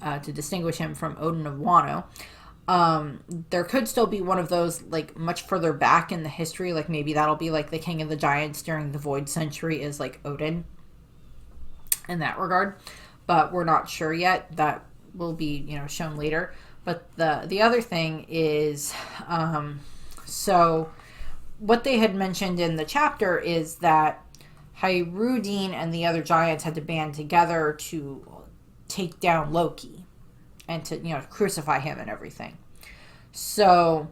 to distinguish him from Odin of Wano. There could still be one of those, like, much further back in the history. Like, maybe that'll be, like, the king of the giants during the Void Century is, like, Odin in that regard. But we're not sure yet. That will be, shown later. But the other thing is, so what they had mentioned in the chapter is that Hyrudin and the other giants had to band together to take down Loki and to, crucify him and everything. So,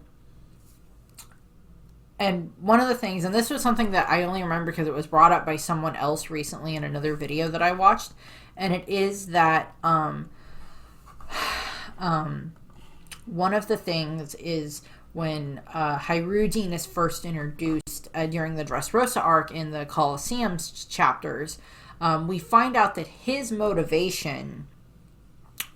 and one of the things, and this was something that I only remember because it was brought up by someone else recently in another video that I watched, and it is that one of the things is when Hyrudin is first introduced during the Dressrosa arc in the Colosseum chapters, we find out that his motivation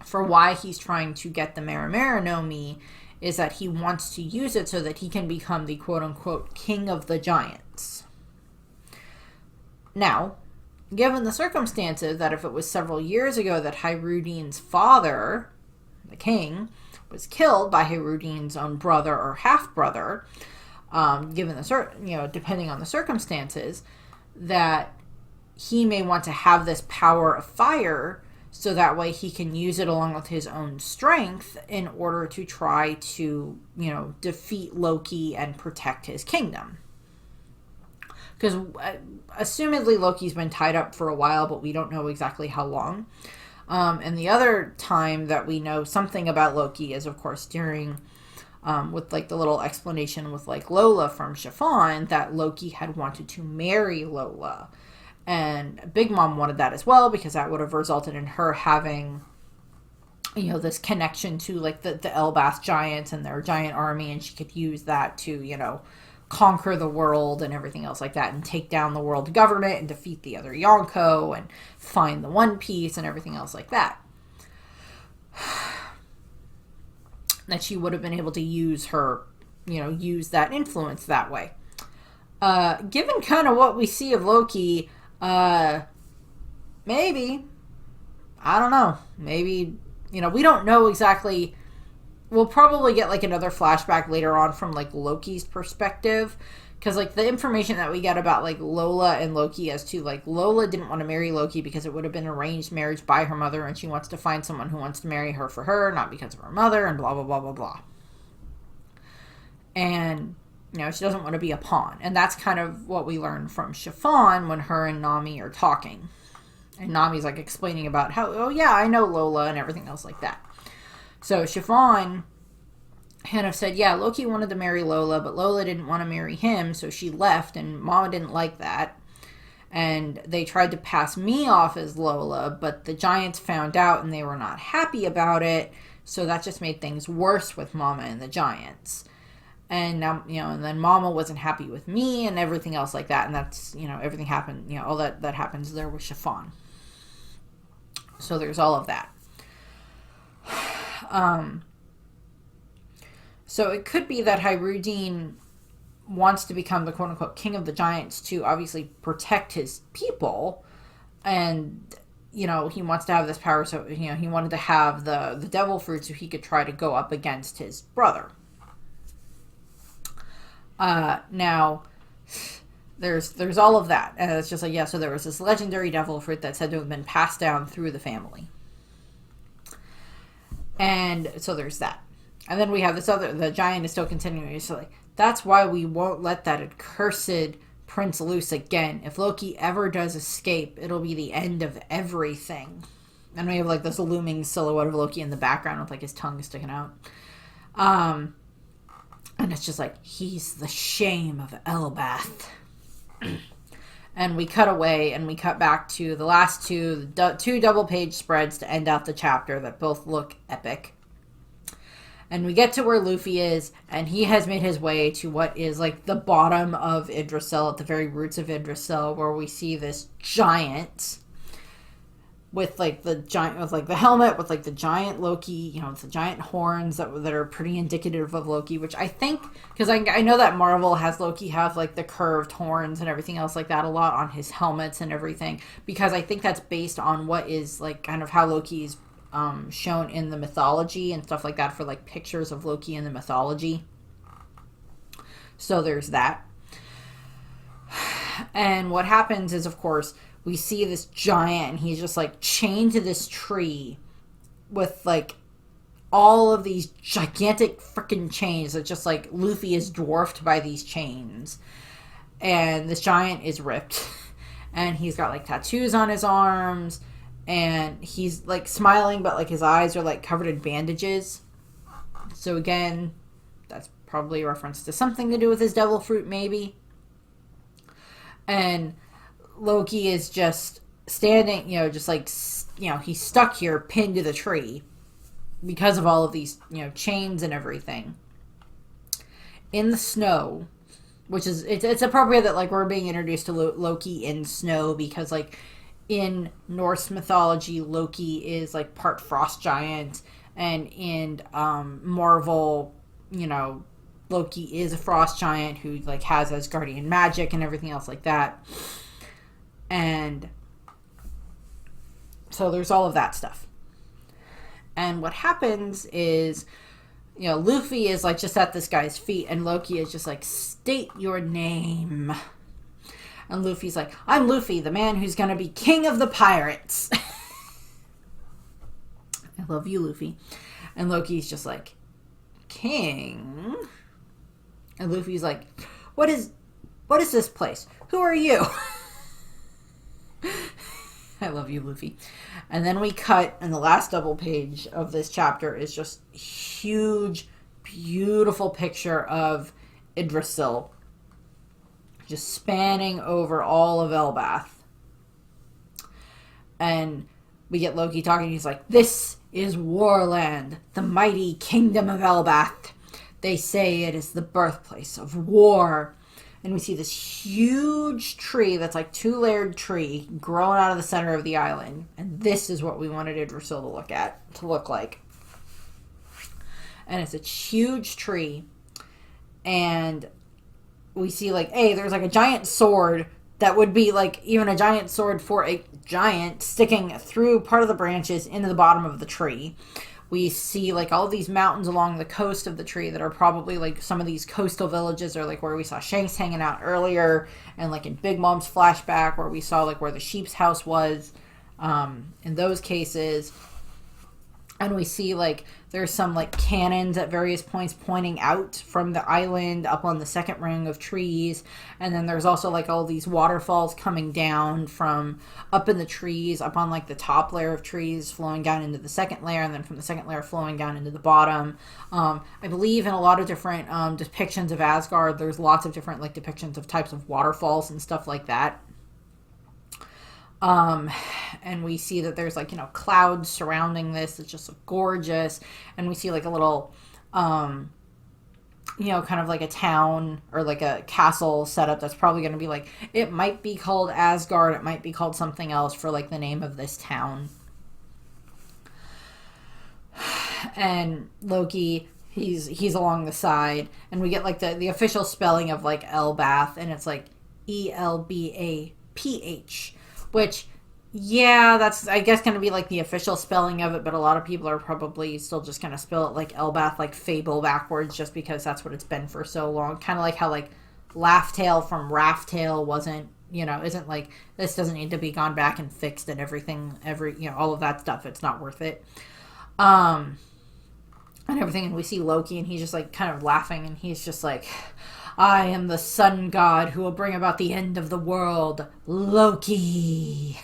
for why he's trying to get the Marimara no Mi is that he wants to use it so that he can become the quote-unquote king of the giants. Now, given the circumstances that if it was several years ago that Hyrudin's father, the king, was killed by Hyrudin's own brother or half-brother, given the depending on the circumstances, that he may want to have this power of fire so that way he can use it along with his own strength in order to try to, defeat Loki and protect his kingdom. Because assumedly Loki's been tied up for a while, but we don't know exactly how long. And the other time that we know something about Loki is, of course, during, with like the little explanation with like Lola from Chiffon, that Loki had wanted to marry Lola. And Big Mom wanted that as well, because that would have resulted in her having, this connection to like the Elbaf giants and their giant army, and she could use that to, conquer the world and everything else like that, and take down the world government and defeat the other Yonko and find the One Piece and everything else like that. That she would have been able to use her, use that influence that way. Given kind of what we see of Loki, maybe, I don't know, maybe, we don't know exactly. We'll probably get like another flashback later on from like Loki's perspective, because like the information that we get about like Lola and Loki as to like Lola didn't want to marry Loki because it would have been arranged marriage by her mother, and she wants to find someone who wants to marry her for her, not because of her mother, and blah blah blah blah blah. And she doesn't want to be a pawn, and that's kind of what we learned from Chiffon when her and Nami are talking, and Nami's like explaining about how, oh yeah, I know Lola and everything else like that. So Chiffon kind of said, yeah, Loki wanted to marry Lola, but Lola didn't want to marry him, so she left, and Mama didn't like that. And they tried to pass me off as Lola, but the giants found out and they were not happy about it, so that just made things worse with Mama and the giants. And now, and then Mama wasn't happy with me and everything else like that, and that's, everything happened, all that happens there with Chiffon. So there's all of that. So it could be that Hyrudin wants to become the quote-unquote king of the giants to obviously protect his people, and he wants to have this power, so he wanted to have the devil fruit so he could try to go up against his brother. Now there's all of that, and it's just like, yeah, so there was this legendary devil fruit that said to have been passed down through the family. And so there's that. And then we have this other, the giant is still continuing. It's like, that's why we won't let that accursed prince loose again. If Loki ever does escape, it'll be the end of everything. And we have like this looming silhouette of Loki in the background with like his tongue sticking out. And it's just like, he's the shame of Elbaf. And we cut away and we cut back to the last two double-page spreads to end out the chapter that both look epic. And we get to where Luffy is, and he has made his way to what is like the bottom of Yggdrasil, at the very roots of Yggdrasil, where we see this giant with like the helmet with like the giant Loki, you know, it's the giant horns that are pretty indicative of Loki, which I think, because I know that Marvel has Loki have like the curved horns and everything else like that a lot on his helmets and everything, because I think that's based on what is like kind of how Loki's shown in the mythology and stuff like that, for like pictures of Loki in the mythology. So there's that. And what happens is, of course, we see this giant, and he's just like chained to this tree with like all of these gigantic freaking chains that just like Luffy is dwarfed by these chains. And this giant is ripped, and he's got like tattoos on his arms, and he's like smiling, but like his eyes are like covered in bandages. So again, that's probably a reference to something to do with his devil fruit, maybe. And Loki is just standing, you know, just like, you know, he's stuck here pinned to the tree because of all of these, you know, chains and everything in the snow, which is, it's appropriate that like we're being introduced to Loki in snow, because like in Norse mythology, Loki is like part frost giant, and in Marvel, you know, Loki is a frost giant who like has Asgardian magic and everything else like that. And so there's all of that stuff. And what happens is, you know, Luffy is like just at this guy's feet, and Loki is just like, state your name. And Luffy's like, I'm Luffy, the man who's gonna be king of the pirates. I love you, Luffy. And Loki's just like, king? And Luffy's like, what is this place? Who are you? I love you, Luffy. And then we cut, and the last double page of this chapter is just huge, beautiful picture of Yggdrasil, just spanning over all of Elbath. And we get Loki talking. He's like, this is Warland, the mighty kingdom of Elbath. They say it is the birthplace of war. And we see this huge tree that's like two-layered tree growing out of the center of the island. And this is what we wanted Yggdrasil to look like. And it's a huge tree. And we see like, hey, there's like a giant sword that would be like even a giant sword for a giant sticking through part of the branches into the bottom of the tree. We see like all of these mountains along the coast of the tree that are probably like some of these coastal villages, or like where we saw Shanks hanging out earlier, and like in Big Mom's flashback where we saw like where the sheep's house was, in those cases. And we see like there's some like cannons at various points pointing out from the island up on the second ring of trees. And then there's also like all these waterfalls coming down from up in the trees, up on like the top layer of trees, flowing down into the second layer, and then from the second layer flowing down into the bottom. I believe in a lot of different depictions of Asgard, there's lots of different like depictions of types of waterfalls and stuff like that. And we see that there's like, you know, clouds surrounding this. It's just gorgeous. And we see like a little, you know, kind of like a town or like a castle setup that's probably going to be like, it might be called Asgard. It might be called something else for like the name of this town. And Loki, he's along the side, and we get like the official spelling of like Elbath, and it's like Elbaph, which, yeah, that's, I guess, going to be like the official spelling of it, but a lot of people are probably still just going to spell it like Elbath, like Fable backwards, just because that's what it's been for so long. Kind of like how like Laugh-Tale from Raft-Tale wasn't, you know, isn't like, this doesn't need to be gone back and fixed and everything, you know, all of that stuff. It's not worth it. And everything. And we see Loki, and he's just like kind of laughing, and he's just like, I am the sun god who will bring about the end of the world, Loki.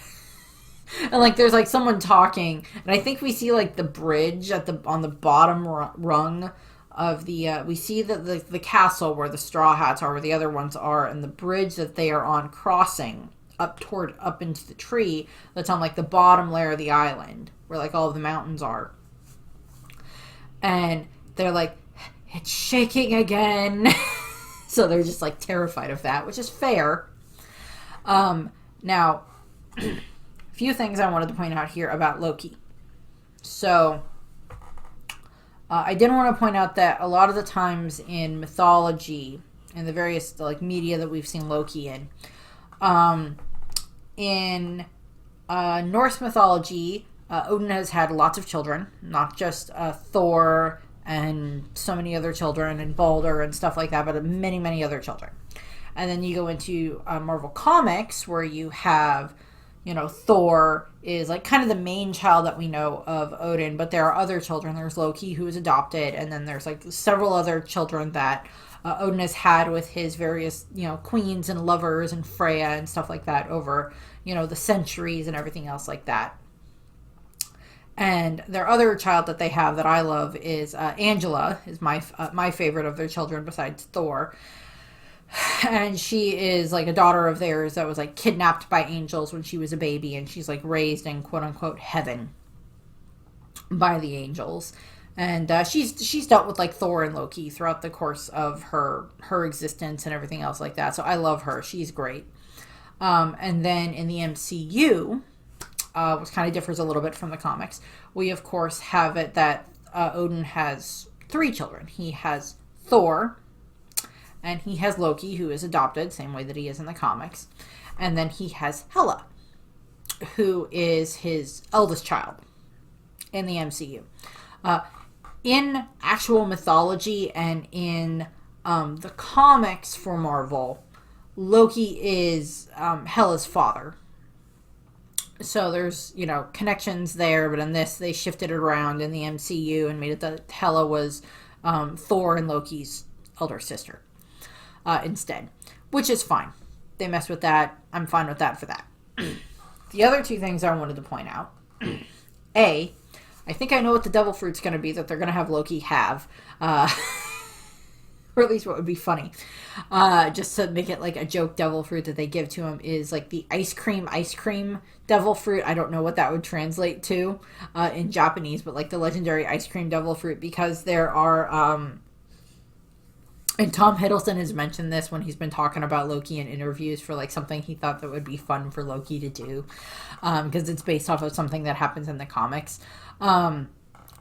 And like there's like someone talking, and I think we see like the bridge on the bottom rung of the we see that the castle where the Straw Hats are, where the other ones are, and the bridge that they are on crossing up into the tree that's on like the bottom layer of the island where like all of the mountains are. And they're like, it's shaking again. So they're just like terrified of that, which is fair. Now, a few things I wanted to point out here about Loki. So I did want to point out that a lot of the times in mythology and the various like media that we've seen Loki in Norse mythology, Odin has had lots of children, not just Thor and so many other children and Balder and stuff like that, but many, many other children. And then you go into Marvel Comics where you have, Thor is like kind of the main child that we know of Odin, but there are other children. There's Loki, who is adopted, and then there's like several other children that Odin has had with his various, queens and lovers and Freya and stuff like that over, the centuries and everything else like that. And their other child that they have that I love is Angela, is my favorite of their children besides Thor. And she is like a daughter of theirs that was like kidnapped by angels when she was a baby, and she's like raised in quote unquote heaven by the angels. And she's dealt with like Thor and Loki throughout the course of her existence and everything else like that. So I love her. She's great. And then in the MCU, which kind of differs a little bit from the comics, we of course have it that Odin has 3 children. He has Thor, and he has Loki, who is adopted, same way that he is in the comics. And then he has Hela, who is his eldest child in the MCU. In actual mythology and in the comics for Marvel, Loki is Hela's father. So there's, connections there, but in this, they shifted it around in the MCU and made it that Hela was Thor and Loki's elder sister instead, which is fine. They messed with that. I'm fine with that for that. The other 2 things I wanted to point out. A, I think I know what the devil fruit's going to be that they're going to have Loki have. Or at least what would be funny. Just to make it like a joke devil fruit that they give to him is like the ice cream devil fruit. I don't know what that would translate to in Japanese, but like the legendary ice cream devil fruit, because there are... and Tom Hiddleston has mentioned this when he's been talking about Loki in interviews for like something he thought that would be fun for Loki to do, because it's based off of something that happens in the comics.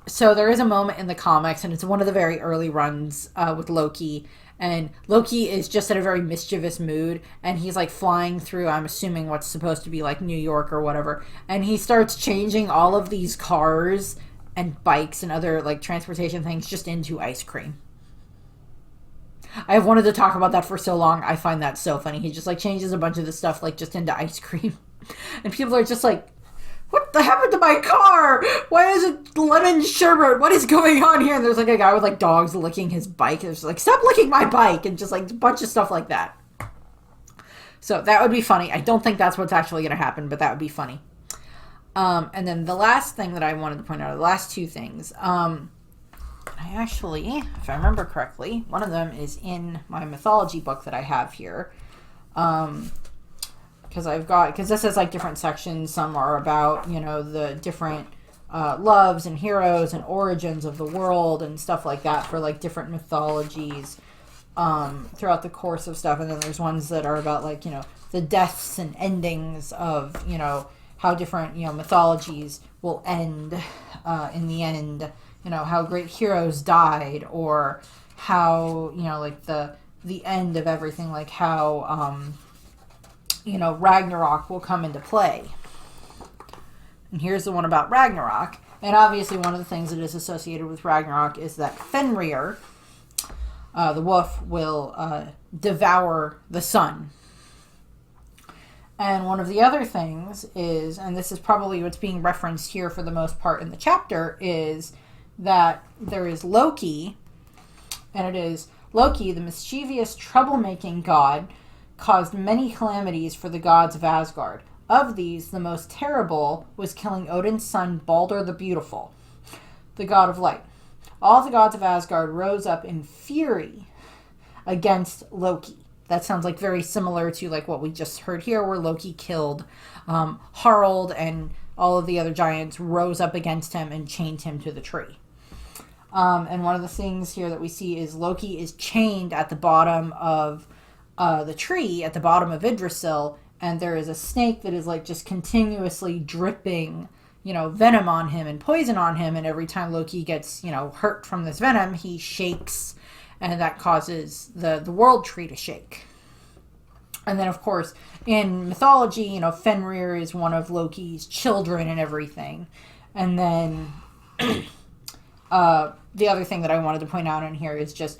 So there is a moment in the comics, and it's one of the very early runs with Loki, and Loki is just in a very mischievous mood, and he's like flying through, I'm assuming what's supposed to be like New York or whatever, and he starts changing all of these cars and bikes and other like transportation things just into ice cream. I've wanted to talk about that for so long. I find that so funny. He just like changes a bunch of the stuff like just into ice cream. And people are just like, what happened to my car? Why is it lemon sherbet? What is going on here? And there's like a guy with like dogs licking his bike. And it's like, stop licking my bike. And just like a bunch of stuff like that. So that would be funny. I don't think that's what's actually going to happen, but that would be funny. And then the last thing that I wanted to point out, the last 2 things, I actually, if I remember correctly, one of them is in my mythology book that I have here. Because this has like different sections. Some are about, the different loves and heroes and origins of the world and stuff like that for like different mythologies throughout the course of stuff. And then there's ones that are about like, the deaths and endings of, how different, mythologies will end in the end. How great heroes died, or how, like the end of everything, like how, Ragnarok will come into play. And here's the one about Ragnarok. And obviously one of the things that is associated with Ragnarok is that Fenrir, the wolf, will devour the sun. And one of the other things is, and this is probably what's being referenced here for the most part in the chapter, is that there is Loki, and it is Loki, the mischievous, troublemaking god, caused many calamities for the gods of Asgard. Of these, the most terrible was killing Odin's son Balder the Beautiful, the god of light. All the gods of Asgard rose up in fury against Loki. that sounds like very similar to like what we just heard here, where Loki killed Harald, and all of the other giants rose up against him and chained him to the tree. And one of the things here that we see is Loki is chained at the bottom of the tree, at the bottom of Yggdrasil, and there is a snake that is like just continuously dripping, venom on him and poison on him. And every time Loki gets, hurt from this venom, he shakes, and that causes the world tree to shake. And then, of course, in mythology, Fenrir is one of Loki's children and everything. And then the other thing that I wanted to point out in here is just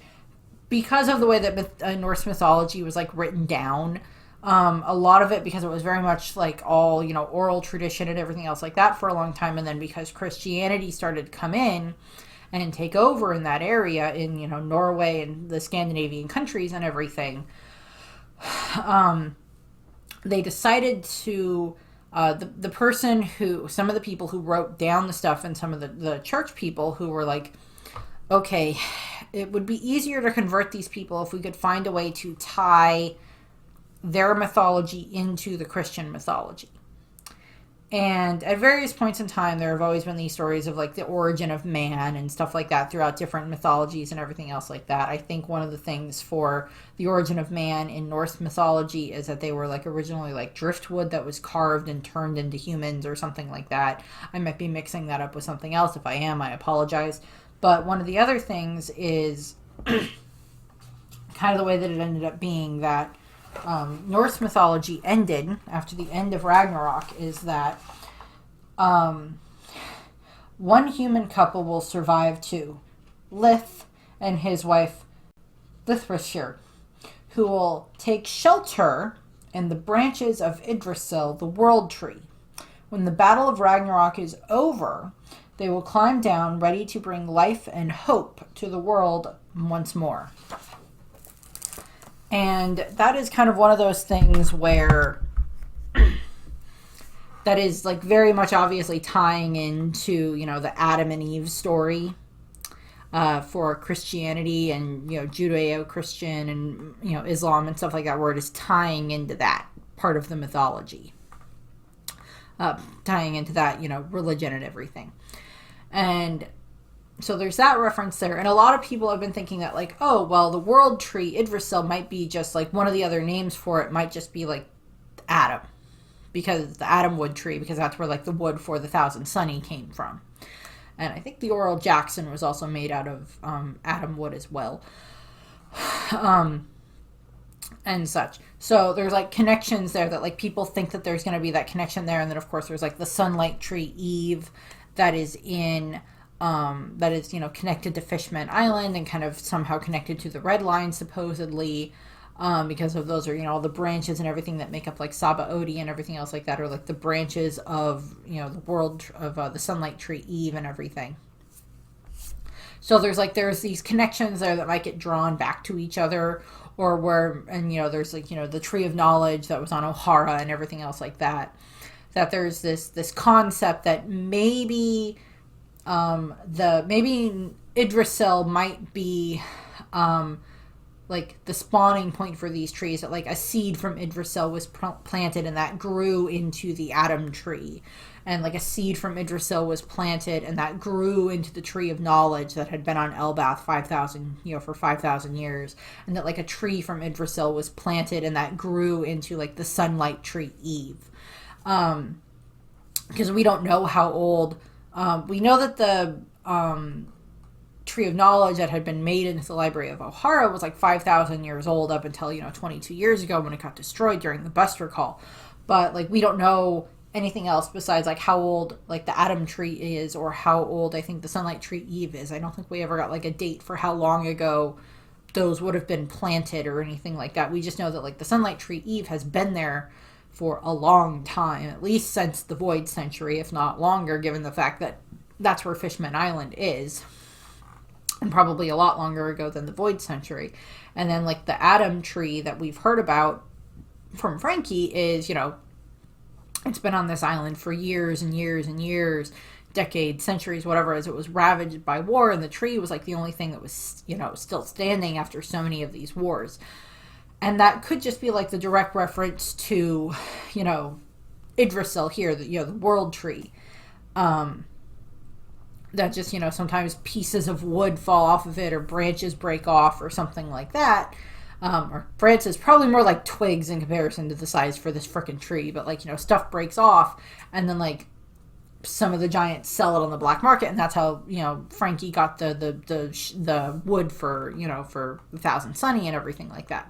because of the way that Norse mythology was like written down, a lot of it, because it was very much like all, oral tradition and everything else like that for a long time. And then because Christianity started to come in and take over in that area in, Norway and the Scandinavian countries and everything, they decided to, some of the people who wrote down the stuff, and some of the church people who were like, okay, it would be easier to convert these people if we could find a way to tie their mythology into the Christian mythology. And at various points in time, there have always been these stories of like the origin of man and stuff like that throughout different mythologies and everything else like that. I think one of the things for the origin of man in Norse mythology is that they were like originally like driftwood that was carved and turned into humans or something like that. I might be mixing that up with something else. If I am, I apologize. But one of the other things is kind of the way that it ended up being that Norse mythology ended after the end of Ragnarok is that one human couple will survive too, Lith and his wife Lithrisir, who will take shelter in the branches of Yggdrasil, the world tree. When the battle of Ragnarok is over, they will climb down, ready to bring life and hope to the world once more. And that is kind of one of those things where that is like very much obviously tying into, the Adam and Eve story for Christianity and, Judeo-Christian and, Islam and stuff like that, where it is tying into that part of the mythology. Tying into that, religion and everything. And so there's that reference there. And a lot of people have been thinking that like, oh, well, the world tree, Yggdrasil, might be just like one of the other names for it might just be like Adam. Because the Adam wood tree, because that's where like the wood for the Thousand Sunny came from. And I think the Oral Jackson was also made out of Adam wood as well. And such. So there's like connections there that like people think that there's going to be that connection there. And then of course there's like the sunlight tree Eve that is in connected to Fishman Island and kind of somehow connected to the Red Line supposedly, because of those are, all the branches and everything that make up like Sabaody and everything else like that, or like the branches of, the world of the sunlight tree Eve and everything. So there's these connections there that might get drawn back to each other, or where, and there's like, the tree of knowledge that was on Ohara and everything else like that, that there's this concept that maybe maybe Yggdrasil might be like the spawning point for these trees, that like a seed from Yggdrasil was planted and that grew into the Adam tree, and like a seed from Yggdrasil was planted and that grew into the tree of knowledge that had been on Elbath 5,000 for 5,000 years, and that like a tree from Yggdrasil was planted and that grew into like the sunlight tree Eve, because we don't know how old. We know that the tree of knowledge that had been made into the Library of Ohara was like 5,000 years old up until 22 years ago when it got destroyed during the Buster Call. But like we don't know anything else besides like how old like the Adam tree is, or how old I think the sunlight tree Eve is. I don't think we ever got like a date for how long ago those would have been planted or anything like that. We just know that like the sunlight tree Eve has been there for a long time, at least since the Void Century, if not longer, given the fact that that's where Fishman Island is, and probably a lot longer ago than the Void Century. And then like the Adam tree that we've heard about from Frankie is, it's been on this island for years and years and years, decades, centuries, whatever, as it was ravaged by war, and the tree was like the only thing that was, still standing after so many of these wars. And that could just be like the direct reference to, you know, Yggdrasil here, the world tree. That just, sometimes pieces of wood fall off of it or branches break off or something like that. Or branches, probably more like twigs in comparison to the size for this frickin' tree. But, like, stuff breaks off and then, like, some of the giants sell it on the black market. And that's how, Frankie got the wood for, for the Thousand Sunny and everything like that.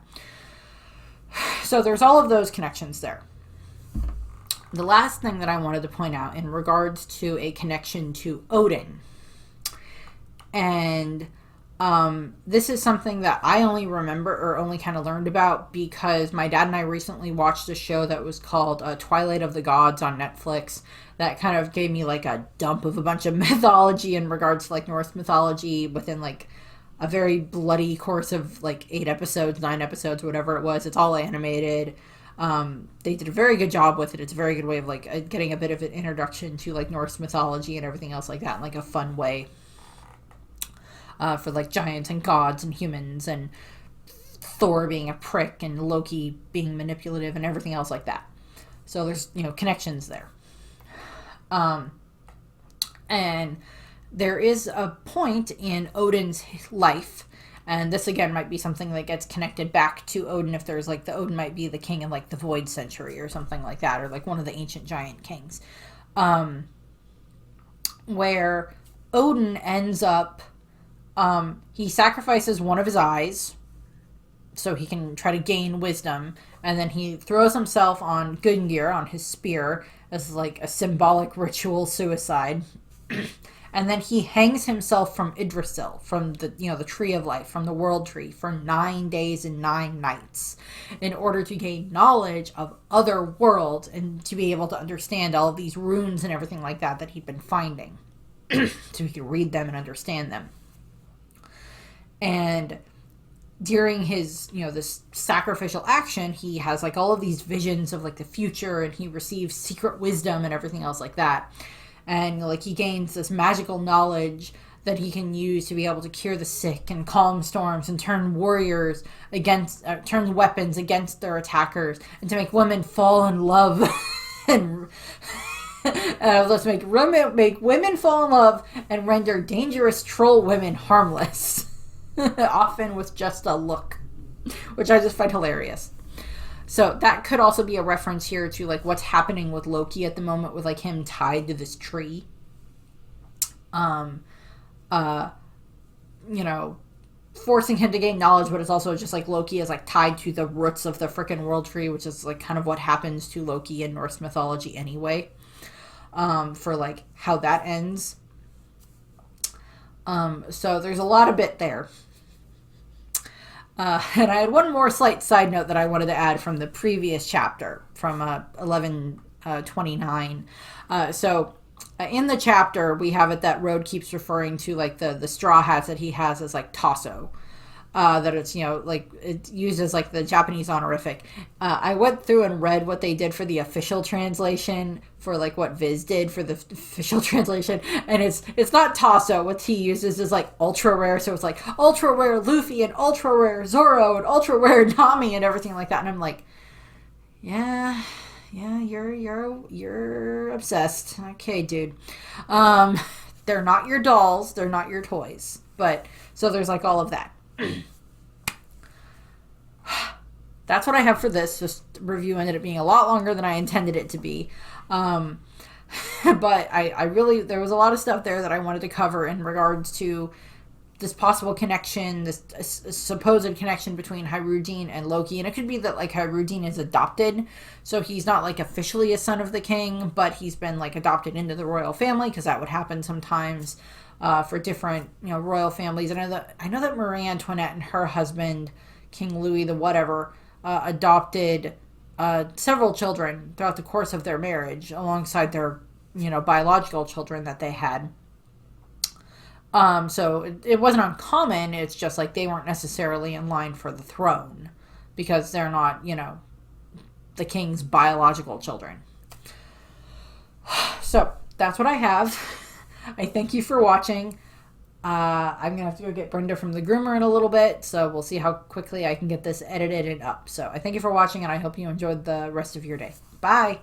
So there's all of those connections there. The last thing that I wanted to point out in regards to a connection to Odin, and this is something that I only remember or only kind of learned about because my dad and I recently watched a show that was called Twilight of the Gods on Netflix that kind of gave me like a dump of a bunch of mythology in regards to like Norse mythology within like a very bloody course of like 8 episodes, 9 episodes, whatever it was. It's all animated. They did a very good job with it. It's a very good way of like getting a bit of an introduction to like Norse mythology and everything else like that in like a fun way, for like giants and gods and humans and Thor being a prick and Loki being manipulative and everything else like that. So there's, connections there. And there is a point in Odin's life, and this again might be something that gets connected back to Odin if there's like the Odin might be the king in like the Void Century or something like that, or like one of the ancient giant kings, where Odin ends up, he sacrifices one of his eyes so he can try to gain wisdom, and then he throws himself on Gungnir, on his spear, as like a symbolic ritual suicide. And then he hangs himself from Yggdrasil, from the the tree of life, from the world tree, for 9 days and 9 nights, in order to gain knowledge of other worlds and to be able to understand all of these runes and everything like that that he'd been finding, so he could read them and understand them. And during his, this sacrificial action, he has like all of these visions of like the future, and he receives secret wisdom and everything else like that. And like he gains this magical knowledge that he can use to be able to cure the sick and calm storms and turn warriors against, turn weapons against their attackers, and to make women fall in love and let's make women fall in love and render dangerous troll women harmless, often with just a look, which I just find hilarious. So that could also be a reference here to like what's happening with Loki at the moment, with like him tied to this tree. Forcing him to gain knowledge, but it's also just like Loki is like tied to the roots of the frickin' world tree, which is like kind of what happens to Loki in Norse mythology anyway. For like how that ends. So there's a lot of bit there. And I had one more slight side note that I wanted to add from the previous chapter, from 1129. In the chapter, we have it that Road keeps referring to like the straw hats that he has as like Tasso. That it's, like it uses like the Japanese honorific. I went through and read what they did for the official translation, for like what Viz did for the official translation, and it's not Tasso. What he uses is like ultra rare, so it's like ultra rare Luffy and ultra rare Zoro and ultra rare Nami and everything like that. And I'm like, yeah, you're obsessed. Okay, dude. They're not your dolls, they're not your toys. But so there's like all of that. That's what I have for this. Just review ended up being a lot longer than I intended it to be. But I really, there was a lot of stuff there that I wanted to cover in regards to this possible connection, this supposed connection between Hyrule and Loki. And it could be that like Hyrule is adopted, so he's not like officially a son of the king, but he's been like adopted into the royal family, because that would happen sometimes for different royal families. And I know that Marie Antoinette and her husband, King Louis the whatever, adopted several children throughout the course of their marriage, alongside their biological children that they had. So it wasn't uncommon. It's just like they weren't necessarily in line for the throne, because they're not the king's biological children. So that's what I have. I thank you for watching. I'm gonna have to go get Brenda from the groomer in a little bit, so we'll see how quickly I can get this edited and up. So I thank you for watching, and I hope you enjoyed the rest of your day. Bye.